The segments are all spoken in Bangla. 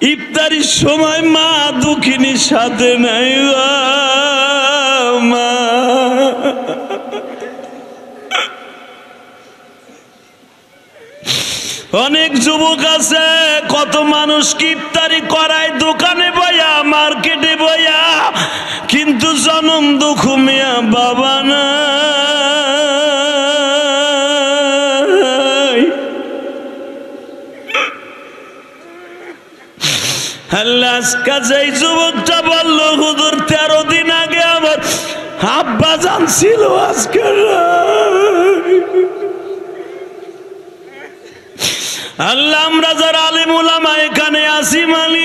ইফতারির সময় মা দুঃখিনীর সাথে নাই মা। অনেক যুবক আছে কত মানুষ ইফতারি করায় দোকানে বইয়া মার্কেটে বইয়া, কিন্তু জনম দুঃখ মিয়া বাবা না। এই যুবকটা বলল হুজুর 13 দিন আগে আমার আব্বা জান ছিল, আজকে আল্লাহ আমরা যারা আলেম ওলামা এখানে আসি মালিক,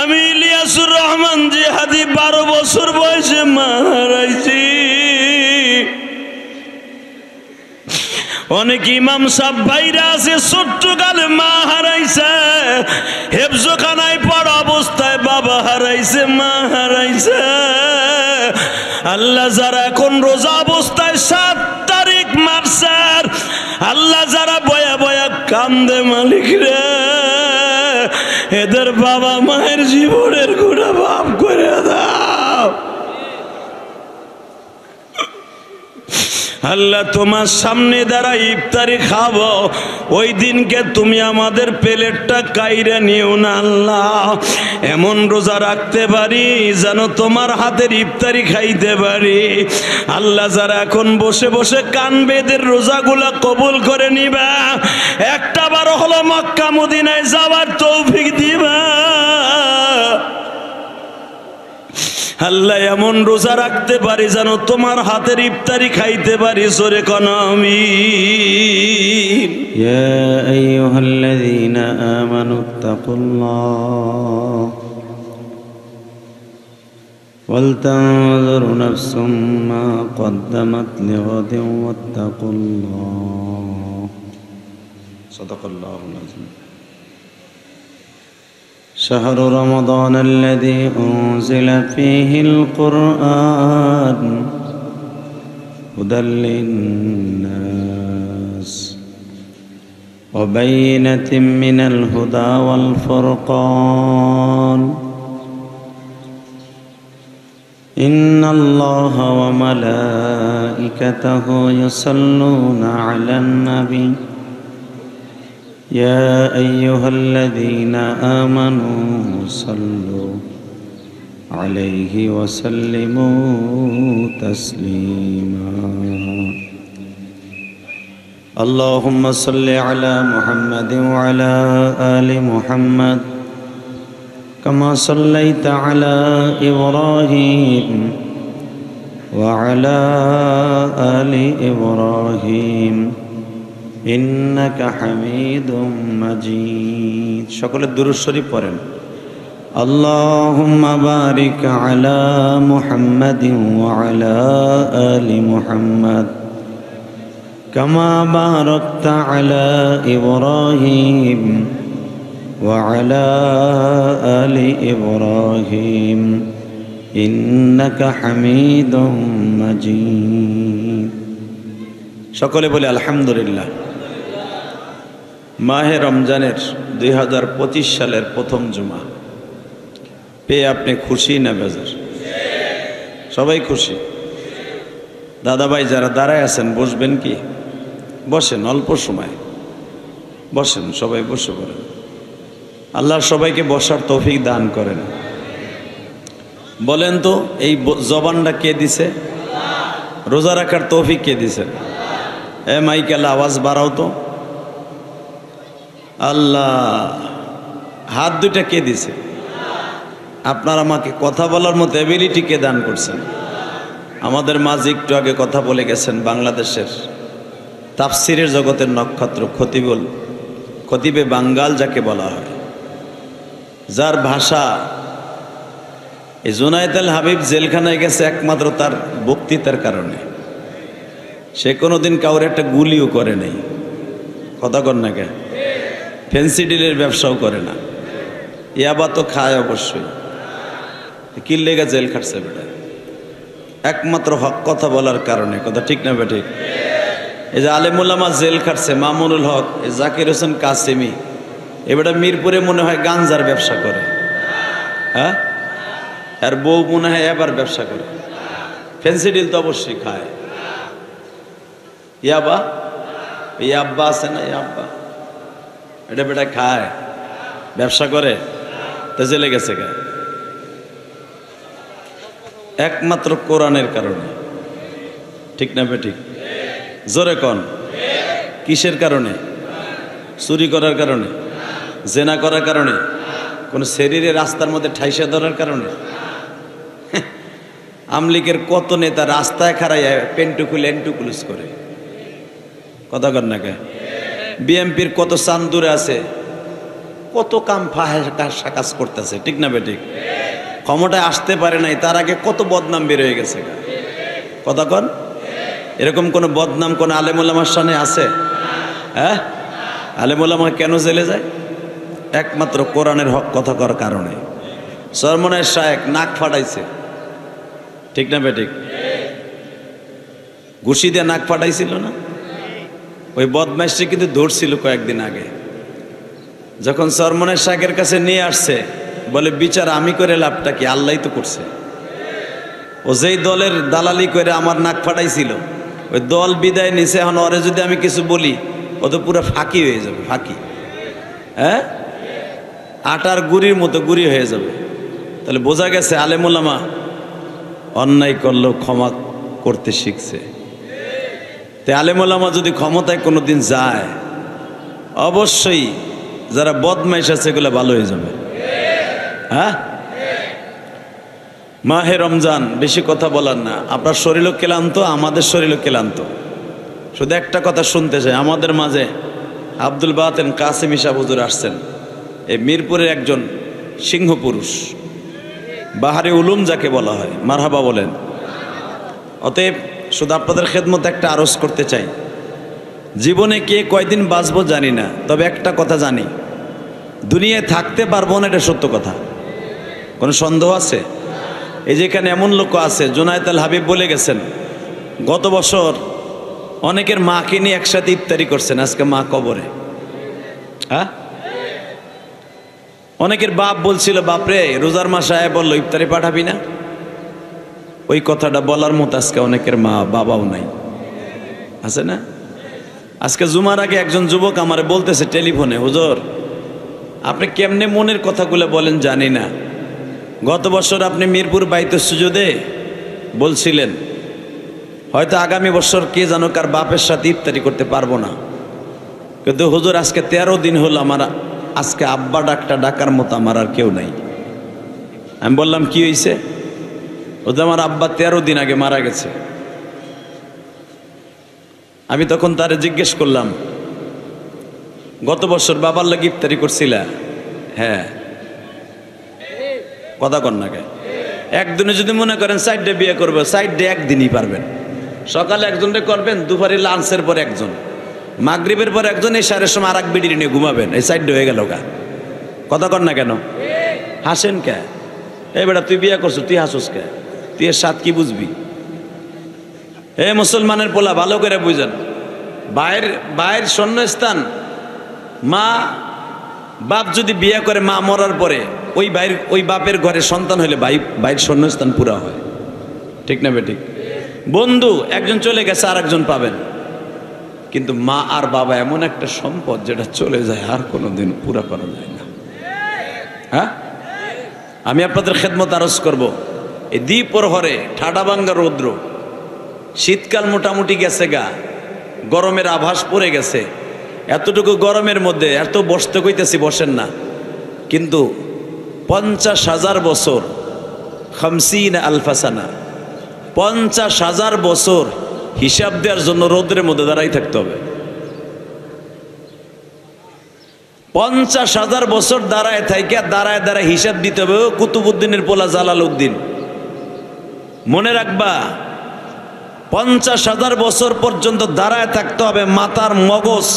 আমি ইলিয়াসুর রহমান জিহাদি 12 বছর বয়সে মা হারাইছি। অনেক ইমাম সাহেব ভাইরা আছে ছোট্ট কালে মা হারাইছে, হেফজখানায় পড়া অবস্থায় বাবা হারাইছে, মা হারাইছে। আল্লাহ যারা এখন রোজা অবস্থায় 7 তারিখ মারছে, আল্লাহ যারা বয়া বয়া কান্দে মালিক রে, এদের বাবা মায়ের জীবনের গুণা মাফ করে দাও। আল্লাহ তোমার সামনে দ্বারা ইফতারি খাবো, ওই দিনকে তুমি আমাদের প্লেটটা কাইরা নিও না আল্লাহ। এমন রোজা রাখতে পারি যেন তোমার হাতের ইফতারি খাইতে পারি। আল্লাহ যারা এখন বসে বসে কানবে, এদের রোজাগুলা কবুল করে নিবা। একটা বার হলো মক্কা মদিনায় যাওয়ার তৌফিক দিবা আল্লাহ। এমন রোজা রাখতে পারি যেন তোমার হাতের ইফতারি খাইতে পারি। জোরে কোন আমিন। ইয়া আইয়ুহাল্লাযীনা আমানুত্তাকুল্লাহ ওয়ালতানজুর নাফসুম মা কদ্দামাত লিগাদিন ওয়াত্তাকুল্লাহ। সাদাকাল্লাহুল আযীম। شهر رمضان الذي أنزل فيه القرآن هدى للناس وبينة من الهدى والفرقان إن الله وملائكته يصلون على النبي يا أيها الذين آمنوا صلوا عليه وسلموا تسليما اللهم صل على محمد وعلى آل محمد كما صليت على إبراهيم وعلى آل إبراهيم إنك حميد مجيد। সকলে দুরূদ শরীফ পড়েন। اللهم بارك على محمد وعلى آل محمد كما باركت على إبراهيم وعلى آل إبراهيم إنك حميد مجيد। সকলে বলে আলহামদুলিল্লাহ। মাহে রমজানের 2025 সালের প্রথম জুমা পেয়ে আপনি খুশি না বেজার? সবাই খুশি। দাদাভাই যারা দাঁড়ায় আছেন বসবেন কি? বসেন, অল্প সময় বসেন, সবাই বসে পড়েন। আল্লাহ সবাইকে বসার তৌফিক দান করেন। বলেন তো এই জবানটা কে দিছে? রোজা রাখার তৌফিক কে দিছে? এ মাইকেল আওয়াজ বাড়াও তো। আল্লাহ। হাত দুইটা কে দিছে? আপনার আমাকে কথা বলার মতো এবিলিটি কে দান করছেন? আমাদের মাঝে একটু আগে কথা বলে গেছেন বাংলাদেশের তাফসিরের জগতের নক্ষত্র খতিবে বাঙ্গাল যাকে বলা হয়, যার ভাষা এই জুনায়েদ আল হাবিব জেলখানায় গেছে একমাত্র তার বক্তৃতার কারণে। সে কোনোদিন কাউরে একটা গুলিও করে নাই। কথা কর না কে? ফেন্সিডিলের ব্যবসাও করে না। ইয়াবা তো খায় অবশ্যই। কি লেগে জেল খাটছে বেটা? একমাত্র হক কথা বলার কারণে। কথা ঠিক না বেঠিক? এই যে আলেমুল্লামা জেল খাটছে মামুনুল হক, জাকির হোসেন কাসেমি, এবারে মিরপুরে মনে হয় গাঞ্জার ব্যবসা করে। হ্যাঁ, আর বউ মনে হয় এবার ব্যবসা করে। ফেন্সিডিল তো অবশ্যই খায়। ইয়াবা, ইয়াব্বা আছে না, ইয়াব্বা এটা বেটা খায়, ব্যবসা করে, তো জেলে গেছে কে? একমাত্র কোরআনের কারণে। ঠিক না বেঠিক? জোরে কন। কিসের কারণে? চুরি করার কারণে, জেনা করার কারণে, কোন শরীরে রাস্তার মধ্যে ঠাইসা ধরার কারণে? আমলিকের কত নেতা রাস্তায় খাড়াইয়া পেন্টু খুলে এন্টুকুলুস করে, কথা কর না কে? বিএমপির কত চান্দুরে আছে, কত কাম কাজ করতেছে, ঠিক না বেঠিক? ক্ষমতায় আসতে পারে নাই, তার আগে কত বদনাম বের হয়ে গেছে, কথা কন। এরকম কোন বদনাম কোন আলেমুল্লামার সামনে আছে? হ্যাঁ, আলেমুল্লামা কেন জেলে যায়? একমাত্র কোরআনের হক কথা করার কারণে। সরমনের শায়েক নাক ফাটাইছে, ঠিক না বেঠিক? ঘুষি দিয়ে নাক ফাটাইছিল না? ওই বদমাইশটি কিন্তু ধরছিল কয়েকদিন আগে। যখন সরমনের শায়েকের কাছে নিয়ে আসছে, বলে বিচার আমি করে লাভটা কি, আল্লাহই তো করছে। ও যেই দলের দালালি করে আমার নাক ফাটাইছিল, ওই দল বিদায় নিছে, এখন ওরে যদি আমি কিছু বলি ও তো পুরো ফাঁকি হয়ে যাবে, ফাঁকি। হ্যাঁ, আটার গুড়ির মতো গুড়ি হয়ে যাবে। তাহলে বোঝা গেছে আলেমুল্লামা অন্যায় করলেও ক্ষমা করতে শিখছে। তাই আলেমুল্লামা যদি ক্ষমতায় কোনোদিন যায়, অবশ্যই যারা বদমাইশ আছে এগুলো ভালো হয়ে যাবে। হ্যাঁ, মাহে রমজান, বেশি কথা বলার না। আপনার শরীরও ক্লান্ত, আমাদের শরীরও ক্লান্ত। শুধু একটা কথা শুনতে চাই, আমাদের মাঝে আব্দুল বাতেন কাসেমি সাহেব হুজুর আসছেন। এই মিরপুরের একজন সিংহ পুরুষ, বাহারে উলুম যাকে বলা হয়, মারহাবা বলেন। অতএব শুধু আপনাদের খেদমত একটা আরজ করতে চাই, জীবনে কে কয়দিন বাঁচবো জানি না, তবে একটা কথা জানি, দুনিয়ায় থাকতে পারবো না, এটা সত্য কথা। কোনো সন্দেহ আছে? এই যেখানে এমন লোক আছে, জুনায়েদ আল হাবিব বলে গেছেন, গত বছর অনেকের মাকে নিয়ে একসাথে ইফতারি করছেন, আজকে মা কবরে। হ্যাঁ, অনেকের বাপ বলছিল, বাপরে রোজার মাসে আয় বললো ইফতারি পাঠাবি না, ওই কথাটা বলার মতো আজকে অনেকের মা বাবাও নাই, আছে না? আজকে জুমার আগে একজন যুবক আমারে বলতেছে টেলিফোনে, হুজুর আপনি কেমনে মনের কথাগুলো বলেন জানি না, গত বছর আপনি মিরপুর বাইতুস সুজুদে বলছিলেন হয়তো আগামী বছর কে জানো কার বাপের সাথে ইফতারি করতে পারবো না, কিন্তু হুজুর আজকে 13 দিন হলো আমার আজকে আব্বা ডাকার মতো আমার আর কেউ নাই। আমি বললাম কি হয়েছে? ওদের আমার আব্বা 13 দিন আগে মারা গেছে। আমি তখন তারে জিজ্ঞেস করলাম, গত বছর বাবার লাগি ইফতারি করছিলা? হ্যাঁ। কথা কন না কে? একদিনে যদি মনে করেন 4টে বিয়ে করবে, 4টে একদিনই পারবেন। সকালে একজনকে করবেন, দুপুরে লাঞ্চের পর একজন, মাগরিবের পর একজন, এই 4-এর সময় আর এক বিড়ি নিয়ে ঘুমাবেন, এই 4টে হয়ে গেল গা। কথা কন না কেন? হাসেন কে? এই বেটা তুই বিয়ে করছো, তুই হাসুস কে? তুই এর সাথ কি বুঝবি? এ মুসলমানের পোলা ভালো করে বুঝেন, বাইরের শূন্যস্থান, মা বাপ যদি বিয়ে করে, মা মরার পরে ওই বাপের ঘরে সন্তান হলে বাইরের শূন্যস্থান পুরা হয়, ঠিক না বেঠিক? বন্ধু একজন চলে গেছে, আর একজন পাবেন, কিন্তু মা আর বাবা এমন একটা সম্পদ যেটা চলে যায় আর কোনোদিন পুরা করা যায় না। হ্যাঁ, আমি আপনাদের খেদমত আরজ করব, এই দ্বিপ্রহরে ঠাডাভাঙ্গা রৌদ্র, শীতকাল মোটামুটি গেছে গা, গরমের আভাস পড়ে গেছে, এতটুকু গরমের মধ্যে এত বসতে কইতেছি বসেন না, কিন্তু 50,000 বছর, 50 আলফা সানা, 50,000 বছর হিসাব দেওয়ার জন্য রৌদ্রের মধ্যে দাঁড়াই থাকতে হবে। 50,000 বছর দাঁড়ায় থাকে, দাঁড়ায় হিসাব দিতে হবে। কুতুবউদ্দিনের পোলা জালালউদ্দিন, মনে রাখবা 50,000 বছর পর্যন্ত দাঁড়ায় থাকতে হবে, মাথার মগজ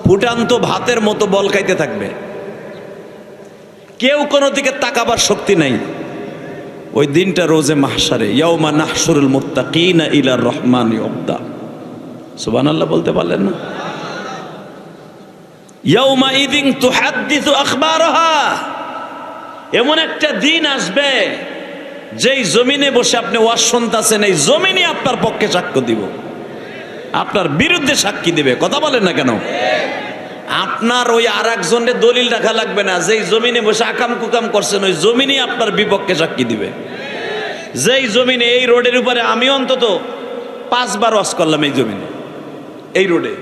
ফুটান্ত ভাতের মতো বলকাইতে থাকবে, কেউ কোনো দিকে তাকাবার শক্তি নাই। ওই দিনটা রোজে মাহশারে, ইয়াউমা নাহশুরুল মুত্তাকিনা ইলার রহমানি ওবদা, সুবহানাল্লাহ বলতে পারলেন না? ইয়াউমা ইদিন তুহাদ্দিসু আখবারাহা, এমন একটা দিন আসবে যেই জমিনে বসে আপনি ওয়াজ শুনতেছেন, এই জমিনে আপনার পক্ষে সাক্ষ্য দিব, আপনার বিরুদ্ধে সাক্ষী দিবে। কথা বলেন না কেন? আপনার ওই আর একজনের দলিল রাখা লাগবে না, যেই জমিনে বসে আকাম কুকাম করছেন ওই জমিনে আপনার বিপক্ষে সাক্ষী দিবে। যেই জমিনে, এই রোডের উপরে আমি অন্তত 5 বার ওয়াজ করলাম, এই জমিনে, এই রোডে,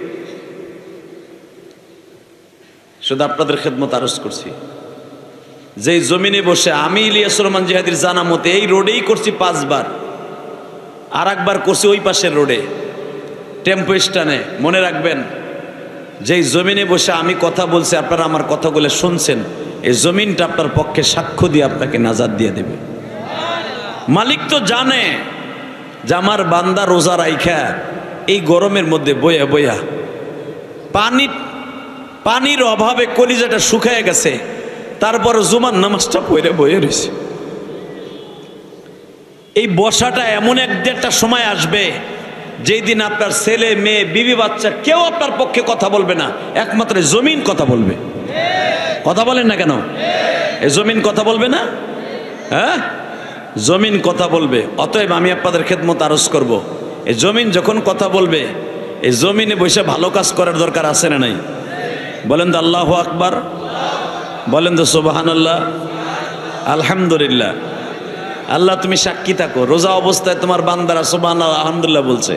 শুধু আপনাদের খেদমত আরজ করছি। যেই জমিনে বসে আমি ইলিয়াস রহমান জিহাদির জানা মতে এই রোডেই করছি 5 বার, আর একবার করছি ওই পাশের রোডে টেম্পো স্ট্যান্ডে। মনে রাখবেন, যেই জমিনে বসে আমি কথা বলছি, আপনারা আমার কথাগুলো শুনছেন, এই জমিনটা আপনার পক্ষে সাক্ষ্য দিয়ে আপনাকে নাজাত দিয়ে দেবে। মালিক তো জানে যে আমার বান্দা রোজা রাইখা এই গরমের মধ্যে বইয়া বইয়া পানির অভাবে কলিজাটা শুকায় গেছে, তারপর জুমার নামাজটা পড়ে বইয়ে রয়েছে। এই বসাটা এমন একটা সময় আসবে যেই দিন আপনার ছেলে মেয়ে বিবি বাচ্চা কেউ আপনার পক্ষে কথা বলবে না, একমাত্র জমিন কথা বলবে। কথা বলেন না কেন? এই জমিন কথা বলবে না? হ্যাঁ, জমিন কথা বলবে। অতএব আমি আপনাদের খেদমত আরজ করব, এই জমিন যখন কথা বলবে, এই জমিনে বসে ভালো কাজ করার দরকার আছে না নাই? বলেন তো আল্লাহু আকবার, বলেন তো সুবহানাল্লাহ, আলহামদুলিল্লাহ। আল্লাহ তুমি সাক্ষী থাকো, রোজা অবস্থায় তোমার বান্দারা সুবহানাল্লাহ আলহামদুলিল্লাহ বলছে,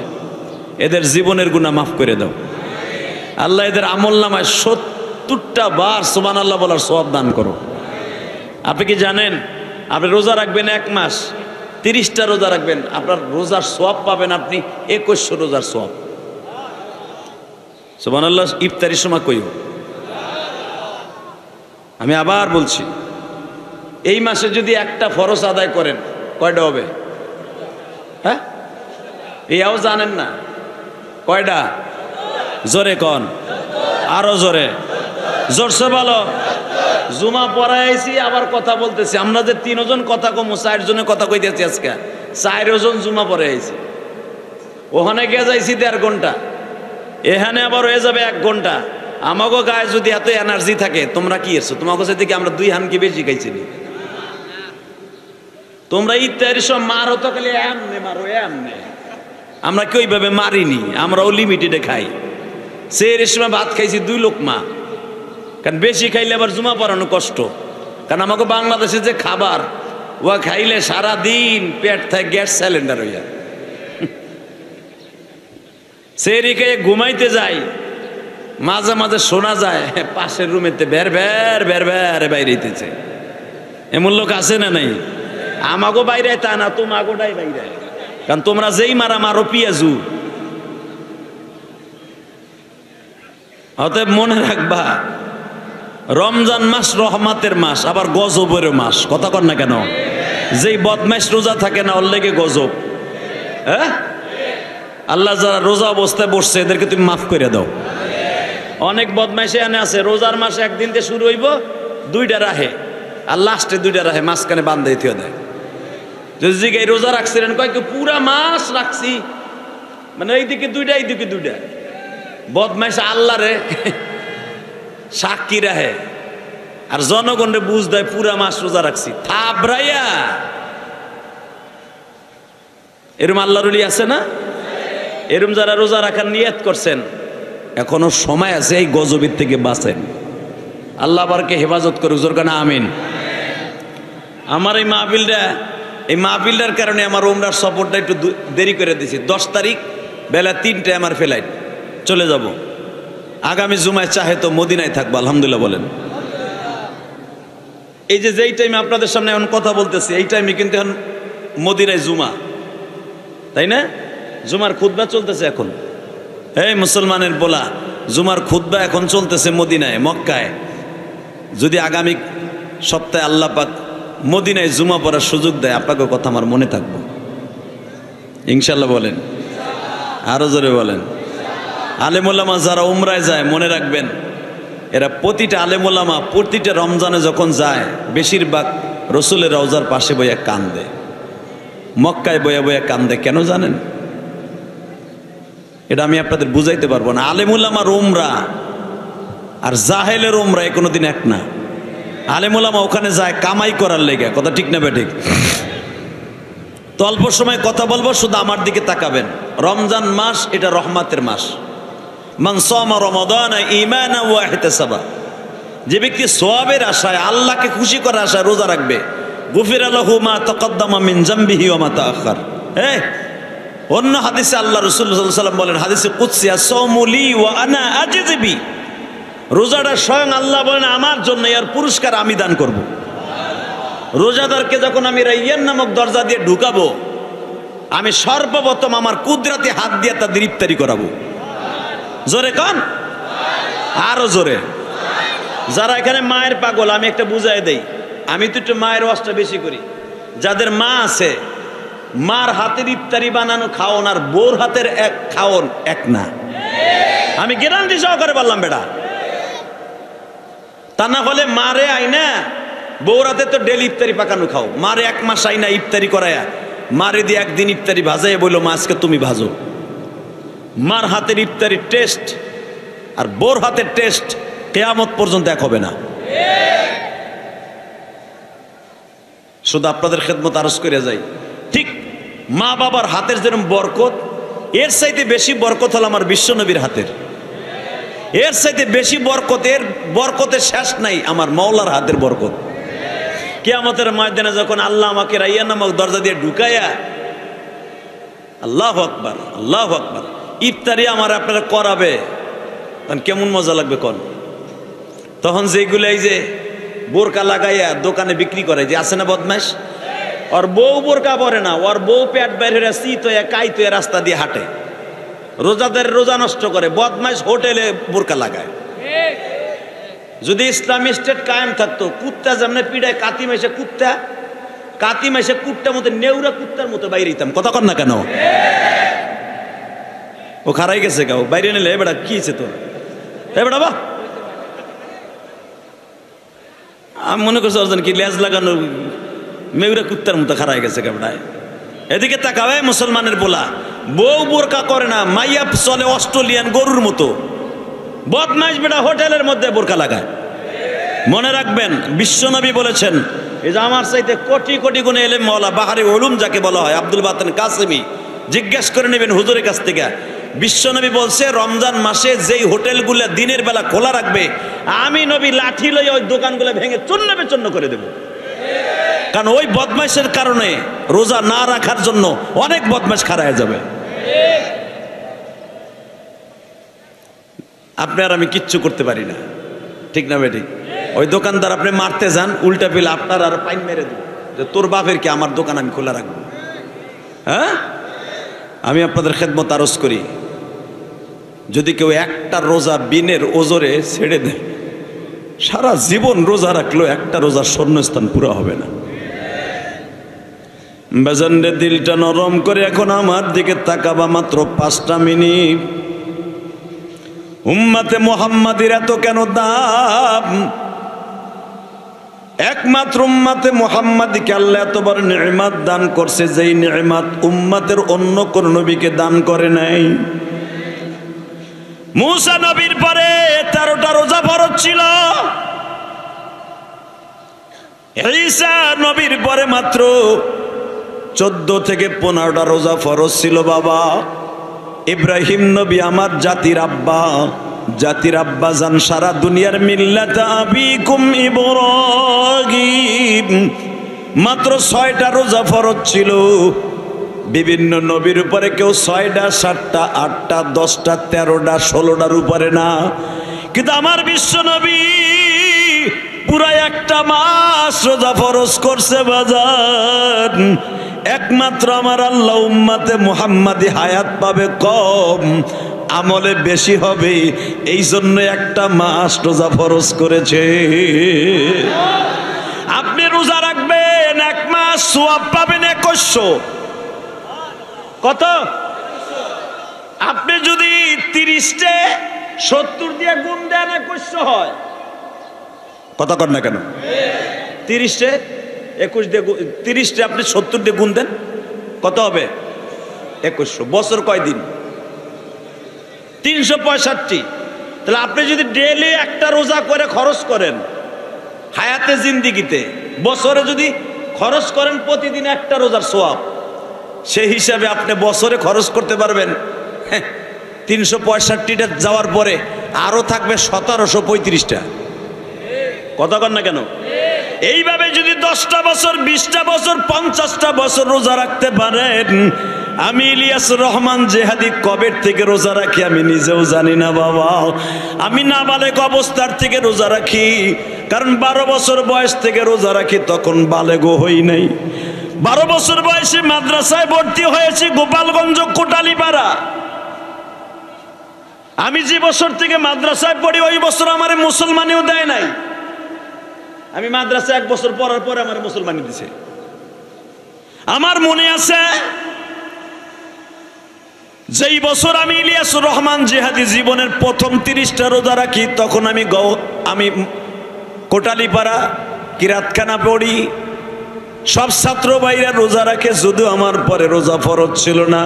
এদের জীবনের গুনাহ মাফ করে দাও। আল্লাহ এদের আমলনামায় 70টা বার সুবহানাল্লাহ বলার সওয়াব দান করো। আপনি কি জানেন, আপনি রোজা রাখবেন 1 মাস, 30টা রোজা রাখবেন, আপনার রোজার সওয়াব পাবেন আপনি 2100 রোজার সওয়াব। সুবহানাল্লাহ। ইফতারির সময় কইও। আমি আবার বলছি, এই মাসে যদি একটা ফরজ আদায় করেন কয়টা হবে? হ্যাঁ, এও জানেন না কয়টা? জোরে কন, আরো জোরে, জোরসে বলো। জুমা পড়াইছি আবার কথা বলতেছি, আমরা যে 3 জন কথা কমু, 4 জনে কথা কইতেছি আজকে, 4 জন জুমা পড়ে আইছি। ওখানে গিয়ে যাইছি 1.5 ঘন্টা, এখানে আবার হয়ে যাবে 1 ঘন্টা। আমাগো গায়ে যদি এত এনার্জি থাকে, তোমরা কি এসছো? তোমাকে সাথে কি আমরা 2 হানকি বেশি খাইছি? তোমরা ইত্যাদি সব মারো তো খালি এমনে মারো এমনে, আমরা কি ওইভাবে মারিনি, আমরাও লিমিটেডে খাই। সেই সময় ভাত খাইছি 2 লোকমা, কারণ বেশি খাইলে আবার জুমা পড়ানো কষ্ট। কারণ আমাকে বাংলাদেশে যে খাবার, ও খাইলে সারা দিন পেট থাকে গ্যাস সিলিন্ডার হইয়া। সেই খেয়ে ঘুমাইতে যাই, মাঝে মাঝে শোনা যায় পাশের রুমেতে বের বের বের বের বাইরেছে। এমন লোক আছে না নাই? আমাগো বাইরে তা না, তোমাগোটাই বাইরে, কারণ তোমরা যেই মারা মারো পিয়াজু। অতএব মনে রাখবা, রমজান মাস রহমাতের মাস, আবার গজবের মাস। কথা কর না কেন? যেই বদমাইশ রোজা থাকে না, ওর লেগে গজব। হ্যাঁ, আল্লাহ যারা রোজা অবস্থায় বসছে এদেরকে তুমি মাফ করে দাও। অনেক বদমাইশে এনে আছে, রোজার মাস একদিন থেকে শুরু হইব, 2টা রাহে, আর লাস্টে 2টা রাহে মাঝখানে বান্ধাই থিয়ে দেয়। যদি এই রোজা রাখছিলেন, কয় কি পুরা মাস রাখছি, মানে এইদিকে 2টা এইদিকে 2টা। বদমাইশ আল্লাহ রে সাক্ষী রাহে, আর জনগণরে বুঝ দেয় পুরা মাস রোজা রাখছি, থাবরাইয়া। এরম আল্লাহর ওলি আছে না? এরম যারা রোজা রাখার নিয়ত করছেন, এখনো সময় আছে, এই গজবের থেকে বাঁচেন। আল্লাহ আবারকে হেফাজত করুক, জোর কানা আমিন। আমার এই মাহফিলটার কারণে আমার উমরার সফরটা একটু দেরি করে দিয়েছি। 10 তারিখ বেলা 3টায় আমার ফ্লাইট, চলে যাব। আগামী জুমায় চাহে তো মদিনায় থাকবো, আলহামদুলিল্লাহ বলেন। এই যে যেই টাইমে আপনাদের সামনে এখন কথা বলতেছি, এই টাইমে কিন্তু এখন মদিনায় জুমা, তাই না? জুমার খুতবা চলতেছে এখন। এই মুসলমানের বলা, জুমার খুতবা এখন চলতেছে মদিনায়, মক্কায়। যদি আগামী সপ্তাহে আল্লাহ পাক মদিনায় জুমা পড়ার সুযোগ দেয়, আপনাকে কথা আমার মনে থাকবো ইনশাল্লাহ বলেন, আরো জোরে বলেন। আলেমুল্লামা যারা উমরায় যায়, মনে রাখবেন, এরা প্রতিটা আলেমুল্লামা প্রতিটা রমজানে যখন যায়, বেশিরভাগ রসুলের রওজার পাশে বইয়া কান্দে, মক্কায় বইয়া বইয়া কান্দে। কেন জানেন? এটা আমি আপনাদের বুঝাইতে পারবো না। আলেমুল আমার উমরা আর জাহেলের উমরা কোনোদিন এক না। আলেমুলামা ওখানে যায় কামাই করার লেগে, কথা ঠিক না বেঠিক? তো অল্প সময় কথা বলবো, শুধু আমার দিকে তাকাবেন। রমজান মাস এটা রহমাতের মাস। মান সামা রমাদানা ঈমানান ওয়া ইহতিসাবা, যে ব্যক্তি সওয়াবের আশায়, আল্লাহকে খুশি করার আশায় রোজা রাখবে, গুফিরা লাহু মা তাকাদ্দামা মিন যামবিহি ওয়া মা তাআখার। অন্য হাদিসে আল্লাহ রাসূল সাল্লাল্লাহু আলাইহি ওয়াসাল্লাম বলেন, হাদিসে কুদসি, আস-সাওমু লি ওয়া আনা আজজি বি, রোজাটা স্বয়ং আল্লাহ বলেন আমার জন্য, এর পুরস্কার আমি দান করব। রোজাদারকে যখন আমি রাইয়ান নামক দরজা দিয়ে ঢুকাবো, আমি সর্বপ্রথম আমার কুদরতি হাত দিয়ে তাদের ইফতারি করাবো। জোরে কন, আরো জোরে। যারা এখানে মায়ের পাগল, আমি একটা বুঝাই দেই, আমি তো একটু মায়ের ওয়াজটা বেশি করি। যাদের মা আছে, মার হাতের ইফতারি বানানো খাওন আর বোর হাতের এক খাওন এক না। আমি গ্যারান্টি সহকারে বললাম বেটা। তা না হলে মারে আইনা বৌরাতে তো ডেলি ইফতারি পাকানো খাও, মারে এক মাস আইনা ইফতারি করায়া মারে দিয়ে একদিন ইফতারি ভাজাইয়া বললো মা আজকে তুমি ভাজো। মার হাতের ইফতারির টেস্ট আর বোর হাতের টেস্ট কিয়ামত পর্যন্ত এক হবে না। শুধু আপনাদের খেদমত আরজ করে যাই, ঠিক মা বাবার হাতের যেরকম বরকত, এর চাইতে বেশি বরকত হল আমার বিশ্বনবীর হাতের। এর চাইতে বেশি বরকতের বরকতের শেষ নাই আমার মাওলার হাতের বরকত। কিয়ামতের ময়দানে যখন আল্লাহ আমাকে রাইয়ান নামক দরজা দিয়ে ঢুকাইয়া, আল্লাহু আকবার, আল্লাহু আকবার, ইফতারি আমার আপনারা করাবে, তখন কেমন মজা লাগবে কোন? তখন যেগুলো এই যে বোরকা লাগাইয়া দোকানে বিক্রি করে, যে আছে না বদমাশ, ওর বউ বোরকা পরে না, ওর বউ পেট বাইরে শীত হয়ে কাইত হয়ে রাস্তা দিয়ে হাঁটে, রোজাদের রোজা নষ্ট করে, বদমাশ হোটেলে বোরকা লাগায়। যদি ইসলামী স্টেট কায়েম থাকতো, কুত্তা যেমন পিড়ায় কাতি মেশে কুত্তা, কাতি মেশে কুত্তার মতো নেউরা কুত্তার মতো বাইরে দিতাম। কথা কর না কেন? ও খারাই গেছে গাও বাইরে নিলে, এ বেটা কি হয়েছে তোর? এ বেটা বা আমি মনে করছি অর্জন কি লেজ লাগানো মেউরা কুত্তার মতো খারাই গেছে গাবড়ায়। এদিকে তাকাবে মুসলমানের বলা, বউ বোরকা করে না, মাইয়া চলে অস্ট্রেলিয়ান গরুর মতো, বদমাইশ বেটা হোটেলের মধ্যে বোরকা লাগায়। মনে রাখবেন বিশ্বনবী বলেছেন, এই যে আমার চাইতে কোটি কোটি গুণে এলেম মাওলা বাহারে উলুম যাকে বলা হয়, আব্দুল বাতেন কাসেমি, জিজ্ঞেস করে নেবেন হুজুরের কাছ থেকে। বিশ্বনবী বলছে, রমজান মাসে যেই হোটেলগুলো দিনের বেলা খোলা রাখবে, আমি নবী লাঠি লই ওই দোকানগুলো ভেঙে চূর্ণ বিচূর্ণ করে দেব। কারণ ওই বদমাইশের কারণে রোজা না রাখার জন্য অনেক বদমাইশ খারায় যাবে। আপনি আর আমি কিচ্ছু করতে পারি না, ঠিক না বেটি? ওই দোকানদার আপনি মারতে যান, উল্টা পিল আপনার আর পাইন মেরে দেব যে তোর বাপের কি আমার দোকান আমি খোলা রাখবো? হ্যাঁ, আমি আপনাদের খেদমত আরজ করি, যদি কেউ একটা রোজা বিনের ওজরে ছেড়ে দেয়, সারা জীবন রোজা রাখলো একটা রোজার শূন্যস্থান পুরো হবে না। বেজানরে দিলটা নরম করে এখন আমার দিকে তাকাবা, মাত্র 5টা মিনিট। উম্মতে মুহাম্মাদির এত কেন দাম? একমাত্র উম্মতে মুহাম্মাদিকে আল্লাহ এত বড় নিয়ামত দান করছে, যেই নিয়ামত উম্মতের অন্য কোন নবীকে দান করে নাই। মুসা নবীর পরে 13টা রোজা ফরজ ছিল, ঈসা নবীর পরে মাত্র 14 থেকে 15টা রোজা ফরজ ছিল। বাবা ইব্রাহিম নবী আমার জাতির আব্বা, জাতির আব্বা জান, সারা দুনিয়ার মিল্লাত আবিকুম ইব্রাহিম, মাত্র 6টা রোজা ফরজ ছিল। বিভিন্ন নবীর উপরে কেউ 6টা, 7টা, 8টা, 10টা, 13টা, 16টার উপরে না, কিন্তু আমার বিশ্ব নবী পুরা একটা মাস রোজা ফরজ করছে। বাজার একমাত্র আমার আল্লাহ উম্মতে মুহাম্মাদি হায়াত পাবে কম, আমলে বেশি হবে, এই জন্য একটা মাস রোজা ফরজ করেছে। আপনি রোজা রাখবেন 1 মাস, সওয়াব পাবেন 2100। কত? আপনি যদি 30টে 70 দিয়ে গুণ দেন 2100 হয়। কথা কর না কেন? 30টে 21 দিয়ে 30টে আপনি 70 দিয়ে গুণ দেন, কত হবে? 2100। বছর কয় দিন? 365। তাহলে আপনি যদি ডেইলি একটা রোজা করে খরচ করেন হায়াতে জিন্দিগিতে, বছরে যদি খরচ করেন প্রতিদিন একটা রোজার সওয়াব, সেই হিসাবে আপনি বছরে খরচ করতে পারবেন 365টা যাওয়ার পরে আরো থাকবে 1735টা। কথা কন না কেন? এইভাবে যদি 10টা বছর, 20টা বছর, 50টা বছর রোজা রাখতে পারেন, আমি ইলিয়াস রহমান জেহাদি কবের থেকে রোজা রাখি আমি নিজেও জানি না বাবা। আমি নাবালেগ অবস্থার থেকে রোজা রাখি, কারণ 12 বছর বয়স থেকে রোজা রাখি, তখন বালেগও হই নাই। 12 বছর বয়সে মাদ্রাসায় ভর্তি হয়েছি গোপালগঞ্জ কোটালীপাড়া। আমি যে বছর থেকে মাদ্রাসায় পড়ি ওই বছর আমার মুসলমানিও দেয় নাই। আমি মাদ্রাসায় 1 বছর পড়ার পরে আমার মুসলমানি দিছে। আমার মনে আছে যেই বছর আমি ইলিয়াস রহমান জিহাদি জীবনের প্রথম 30টা রোজা রাখি, তখন আমি কোটালীপাড়া কিরাতখানা পড়ি। সব ছাত্র ভাইরা রোজা রাখে, শুধু আমার পরে রোজা ফরজ ছিল না।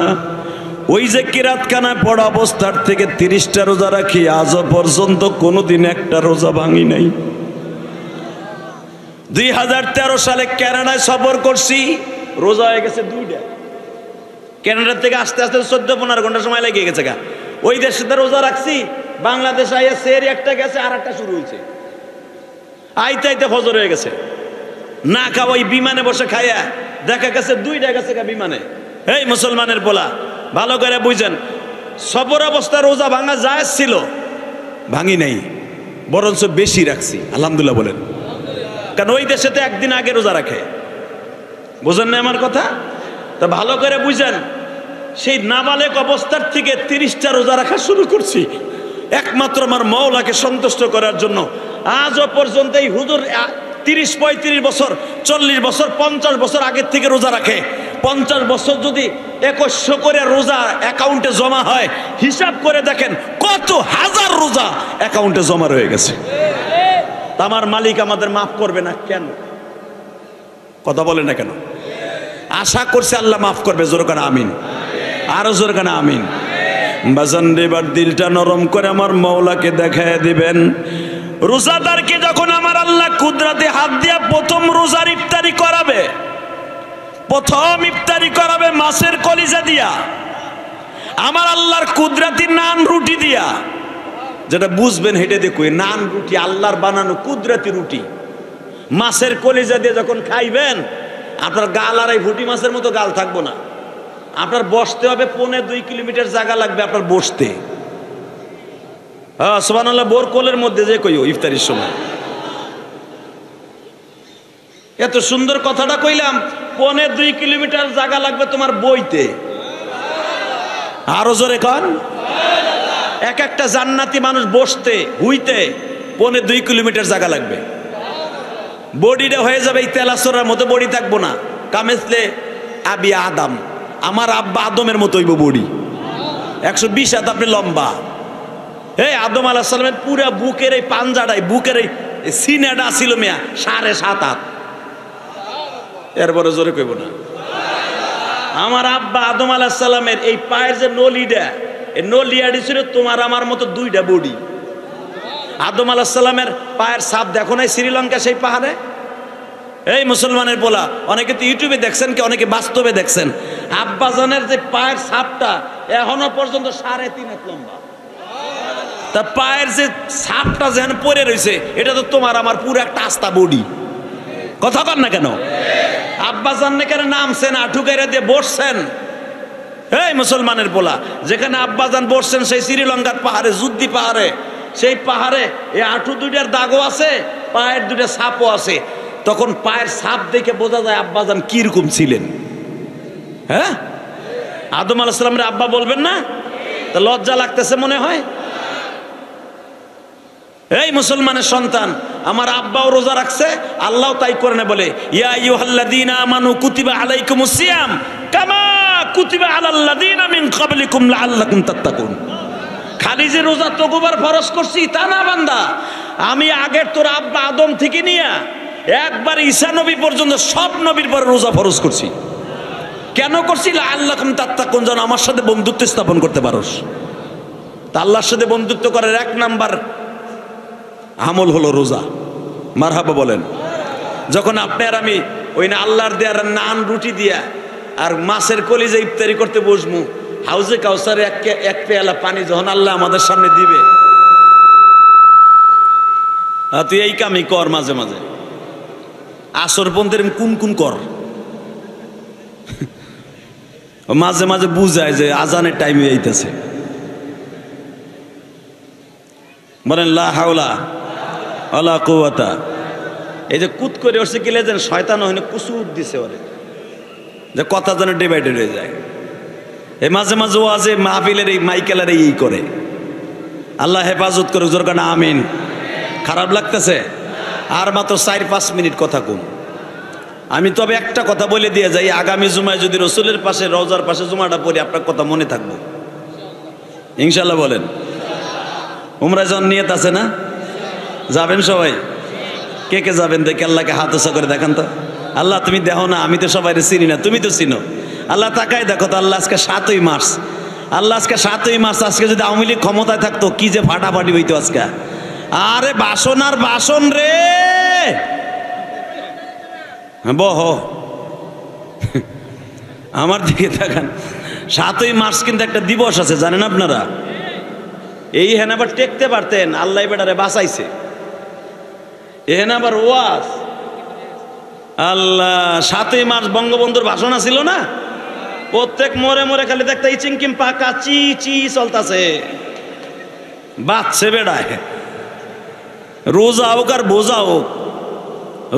ওই যে কিরাতখানায় পড়া অবস্থার থেকে 30টা রোজা রাখি, আজও পর্যন্ত কোনোদিন একটা রোজা ভাঙি নাই। 2013 সালে কানাডায় সফর করছি, রোজা হয়ে গেছে 2টা। কানাডা থেকে আসতে আসতে 14-15 ঘন্টা সময় লেগে গেছে গা। ওই দেশে রোজা রাখছি, বাংলাদেশ আইয়া সেরি একটা গেছে, আর একটা শুরু হয়েছে। আইতে আইতে ফজর হয়ে গেছে। না খাওয়া ওই বিমানে বসে খাইয়া দেখা গেছে 2টা গেছে গা বিমানে। এই মুসলমানের পোলা, ভালো করে বুঝেন, সফর অবস্থা রোজা ভাঙা জায়েজ ছিল, ভাঙি নাই, বরঞ্চ বেশি রাখছি। আলহামদুলিল্লাহ বলেন। কারণ ওই দেশে তো একদিন আগে রোজা রাখে। বুঝেন না আমার কথা? তা ভালো করে বুঝেন, সেই নাবালেগ অবস্থার থেকে 30টা রোজা রাখা শুরু করছি একমাত্র আমার মাওলাকে সন্তুষ্ট করার জন্য। আজও পর্যন্ত এই হুজুর 30-35 বছর, 40 বছর, 50 বছর আগের থেকে রোজা রাখে। 50 বছর যদি 2100 করে রোজা অ্যাকাউন্টে জমা হয়, হিসাব করে দেখেন কত হাজার রোজা অ্যাকাউন্টে জমা রয়ে গেছে। তা আমার মালিক আমাদের মাফ করবে না কেন? কথা বলে না কেন? আশা করছে আল্লাহ মাফ করবে। জোর করে আমিন, আরো জোর করে আমিন। বাজান এবার দিলটা নরম করে আমার মাওলাকে দেখায় দিবেন। রোজাদারকে যখন আমার আল্লাহ কুদরতে হাত দিয়া প্রথম রোজার ইফতারি করাবে, প্রথম ইফতারি করাবে মাছের কলিজা দিয়া, আমার আল্লাহর কুদরতি নান রুটি দিয়া। যেটা বুঝবেন হেঁটে দেখো, নান রুটি আল্লাহর বানানো কুদরতি রুটি, মাছের কলিজা দিয়ে যখন খাইবেন, আপনার গাল আর এই ভুটি মাছের মতো গাল থাকবো না। আপনার বসতে হবে 1.5-2 কিলোমিটার জায়গা লাগবে আপনার বসতে। হ্যাঁ সুবহানাল্লাহ। বোর কোলের মধ্যে যে কইও ইফতারির সময় এত সুন্দর কথাটা কইলাম, 1.5-2 কিলোমিটার জায়গা লাগবে তোমার বইতে। আরো জোরে কন। এক একটা জান্নাতি মানুষ বসতে হুইতে 1.5-2 কিলোমিটার জায়গা লাগবে। বডিটা হয়ে যাবে এই তেলাসরার মতো, বডি থাকবো না। কামেসলে আবি আদম, আমার আব্বা আদমের মতো হইব বডি। 120 হাত আপনি লম্বা। এই আদম আলাইহিস সালামের পুরা বুকের এই পাঞ্জাটাই, বুকের এই সিনাটা ছিল মিয়া 7.5 হাত। এরপরে জোরে কইব না। আমার আব্বা আদম আলাইহিস সালামের এই পায়ের যে নলিটা, এই নলিয়াটি ছিল তোমার আমার মতো 2টা বডি। আদম আলাইহিস সালামের পায়ের ছাপ দেখো নাই শ্রীলঙ্কা সেই পাহাড়ে? এই মুসলমানের বলা, অনেকে তো ইউটিউবে দেখছেন, কি অনেকে বাস্তবে দেখছেন। আব্বাজানের যে পায়ের ছাপটা এখনো পর্যন্ত 3.5 হাত লম্বা। তা পায়ের যে ছাপটা যেন পরে রয়েছে, এটা তো তোমার আমার পুরো একটা আস্তা বডি। কথা কন না কেন? আব্বাজান কেন নামছেন, আঁঠু গাইরা দিয়ে বসছেন। এই মুসলমানের বলা, যেখানে আব্বাজান বসছেন সেই শ্রীলঙ্কার পাহাড়ে, যুদ্ধি পাহাড়ে, সেই পাহাড়ে এই আঁঠু 2টার দাগও আছে, পায়ের 2টা ছাপও আছে। তখন পায়ের ছাপ দেখে বোঝা যায় আব্বাজান কিরকম ছিলেন। হ্যাঁ, আদম আলাইহিস সালামের আব্বা বলবেন না? তা লজ্জা লাগতেছে মনে হয়। এই মুসলমানের সন্তান, আমার আব্বাও রোজা রাখছে, আল্লাহ তাই করে না বলে, ইয়া আইয়ুহাল্লাযীনা আমানু কুতিবা আলাইকুমুস সিয়াম কামা কুতিবা আলাল্লাযীনা মিন ক্বাবলিকুম লাআল্লাকুম তাত্তাকুন। খালি যে রোজা তকবার ফরজ করছি তা না বান্দা, আমি আগের তোর আব্বা আদম থেকে নিয়ে একবার ঈসা নবী পর্যন্ত সব নবীর পরে রোজা ফরজ করছি। কেন করছি? লাআল্লাকুম তাত্তাকুন, যেন আমার সাথে বন্ধুত্ব স্থাপন করতে পারোস। তা আল্লাহর সাথে বন্ধুত্ব করার 1 নাম্বার আমল হলো রোজা। মারহাবা বলেন। যখন আপনি আর আমি ওই না আল্লাহর দেয়ার নান রুটি দিয়া আর মাছের কলিজা ইফতারি করতে বসবো, হাউজে কাউসারে এক পেয়ালা পানি যখন আল্লাহ আমাদের সামনে দিবে, তুই এই কামই কর মাঝে মাঝে, আসর পন্থের কোন কোন কর, মাঝে মাঝে বুঝায় যে আজানের টাইম হইতেছে। বলেন লা হাওলা ওয়ালা কুওয়াতা। এই যে কুত করে উঠছে কিলে যেন শয়তান হইনে কুসুর দিছে ওরে, যে কথা যেন ডিভাইডেড হয়ে যায়। এই মাঝে মাঝে ওয়াজে মাহফিলের এই মাইকেলের এই করে। আল্লাহ হেফাজত করে জোরকান আমিন। খারাপ লাগতেছে? আর মাত্র 4-5 মিনিট কথা কম। আমি তবে একটা কথা বলে দিয়ে যাই, আগামী জুমায় যদি রসুলের পাশে রওজার পাশে জুমাটা পড়ি আপনার কথা মনে থাকবো ইনশাল্লাহ। বলেন উমরা যখন নিয়ত আছে না? যাবেন সবাই? কে কে যাবেন দেখে আল্লাহকে হাত উঁচা করে দেখান তো। আল্লাহ তুমি দেখো না, আমি তো সবাই চিনি না, তুমি তো চিনো। আল্লাহ তাকাই দেখো তো। আল্লাহ আজকে 7ই মার্চ, আল্লাহ আজকে 7ই মার্চ। আজকে যদি আওয়ামী লীগ ক্ষমতায় থাকতো কি যে ফাটাফাটি হইতো আজকে। আরে বাসন আর বাসন রে, বহ আমার দিকে তাকান। 7ই মার্চ কিন্তু একটা দিবস আছে জানেন আপনারা? এই হেন আবার টেকতে পারতেন, আল্লাহ বেটারে বাঁচাইছে। এহেন আবার ওয়াজ আল্লাহ। 7ই মার্চ বঙ্গবন্ধুর ভাষণ ছিল না? প্রত্যেক মোড়ে মোড়ে খালি দেখতে চিংকিম পাকা চি চি চলতেছে, বাচ্চে বেড়ায়। রোজা হোক আর বোঝা হোক,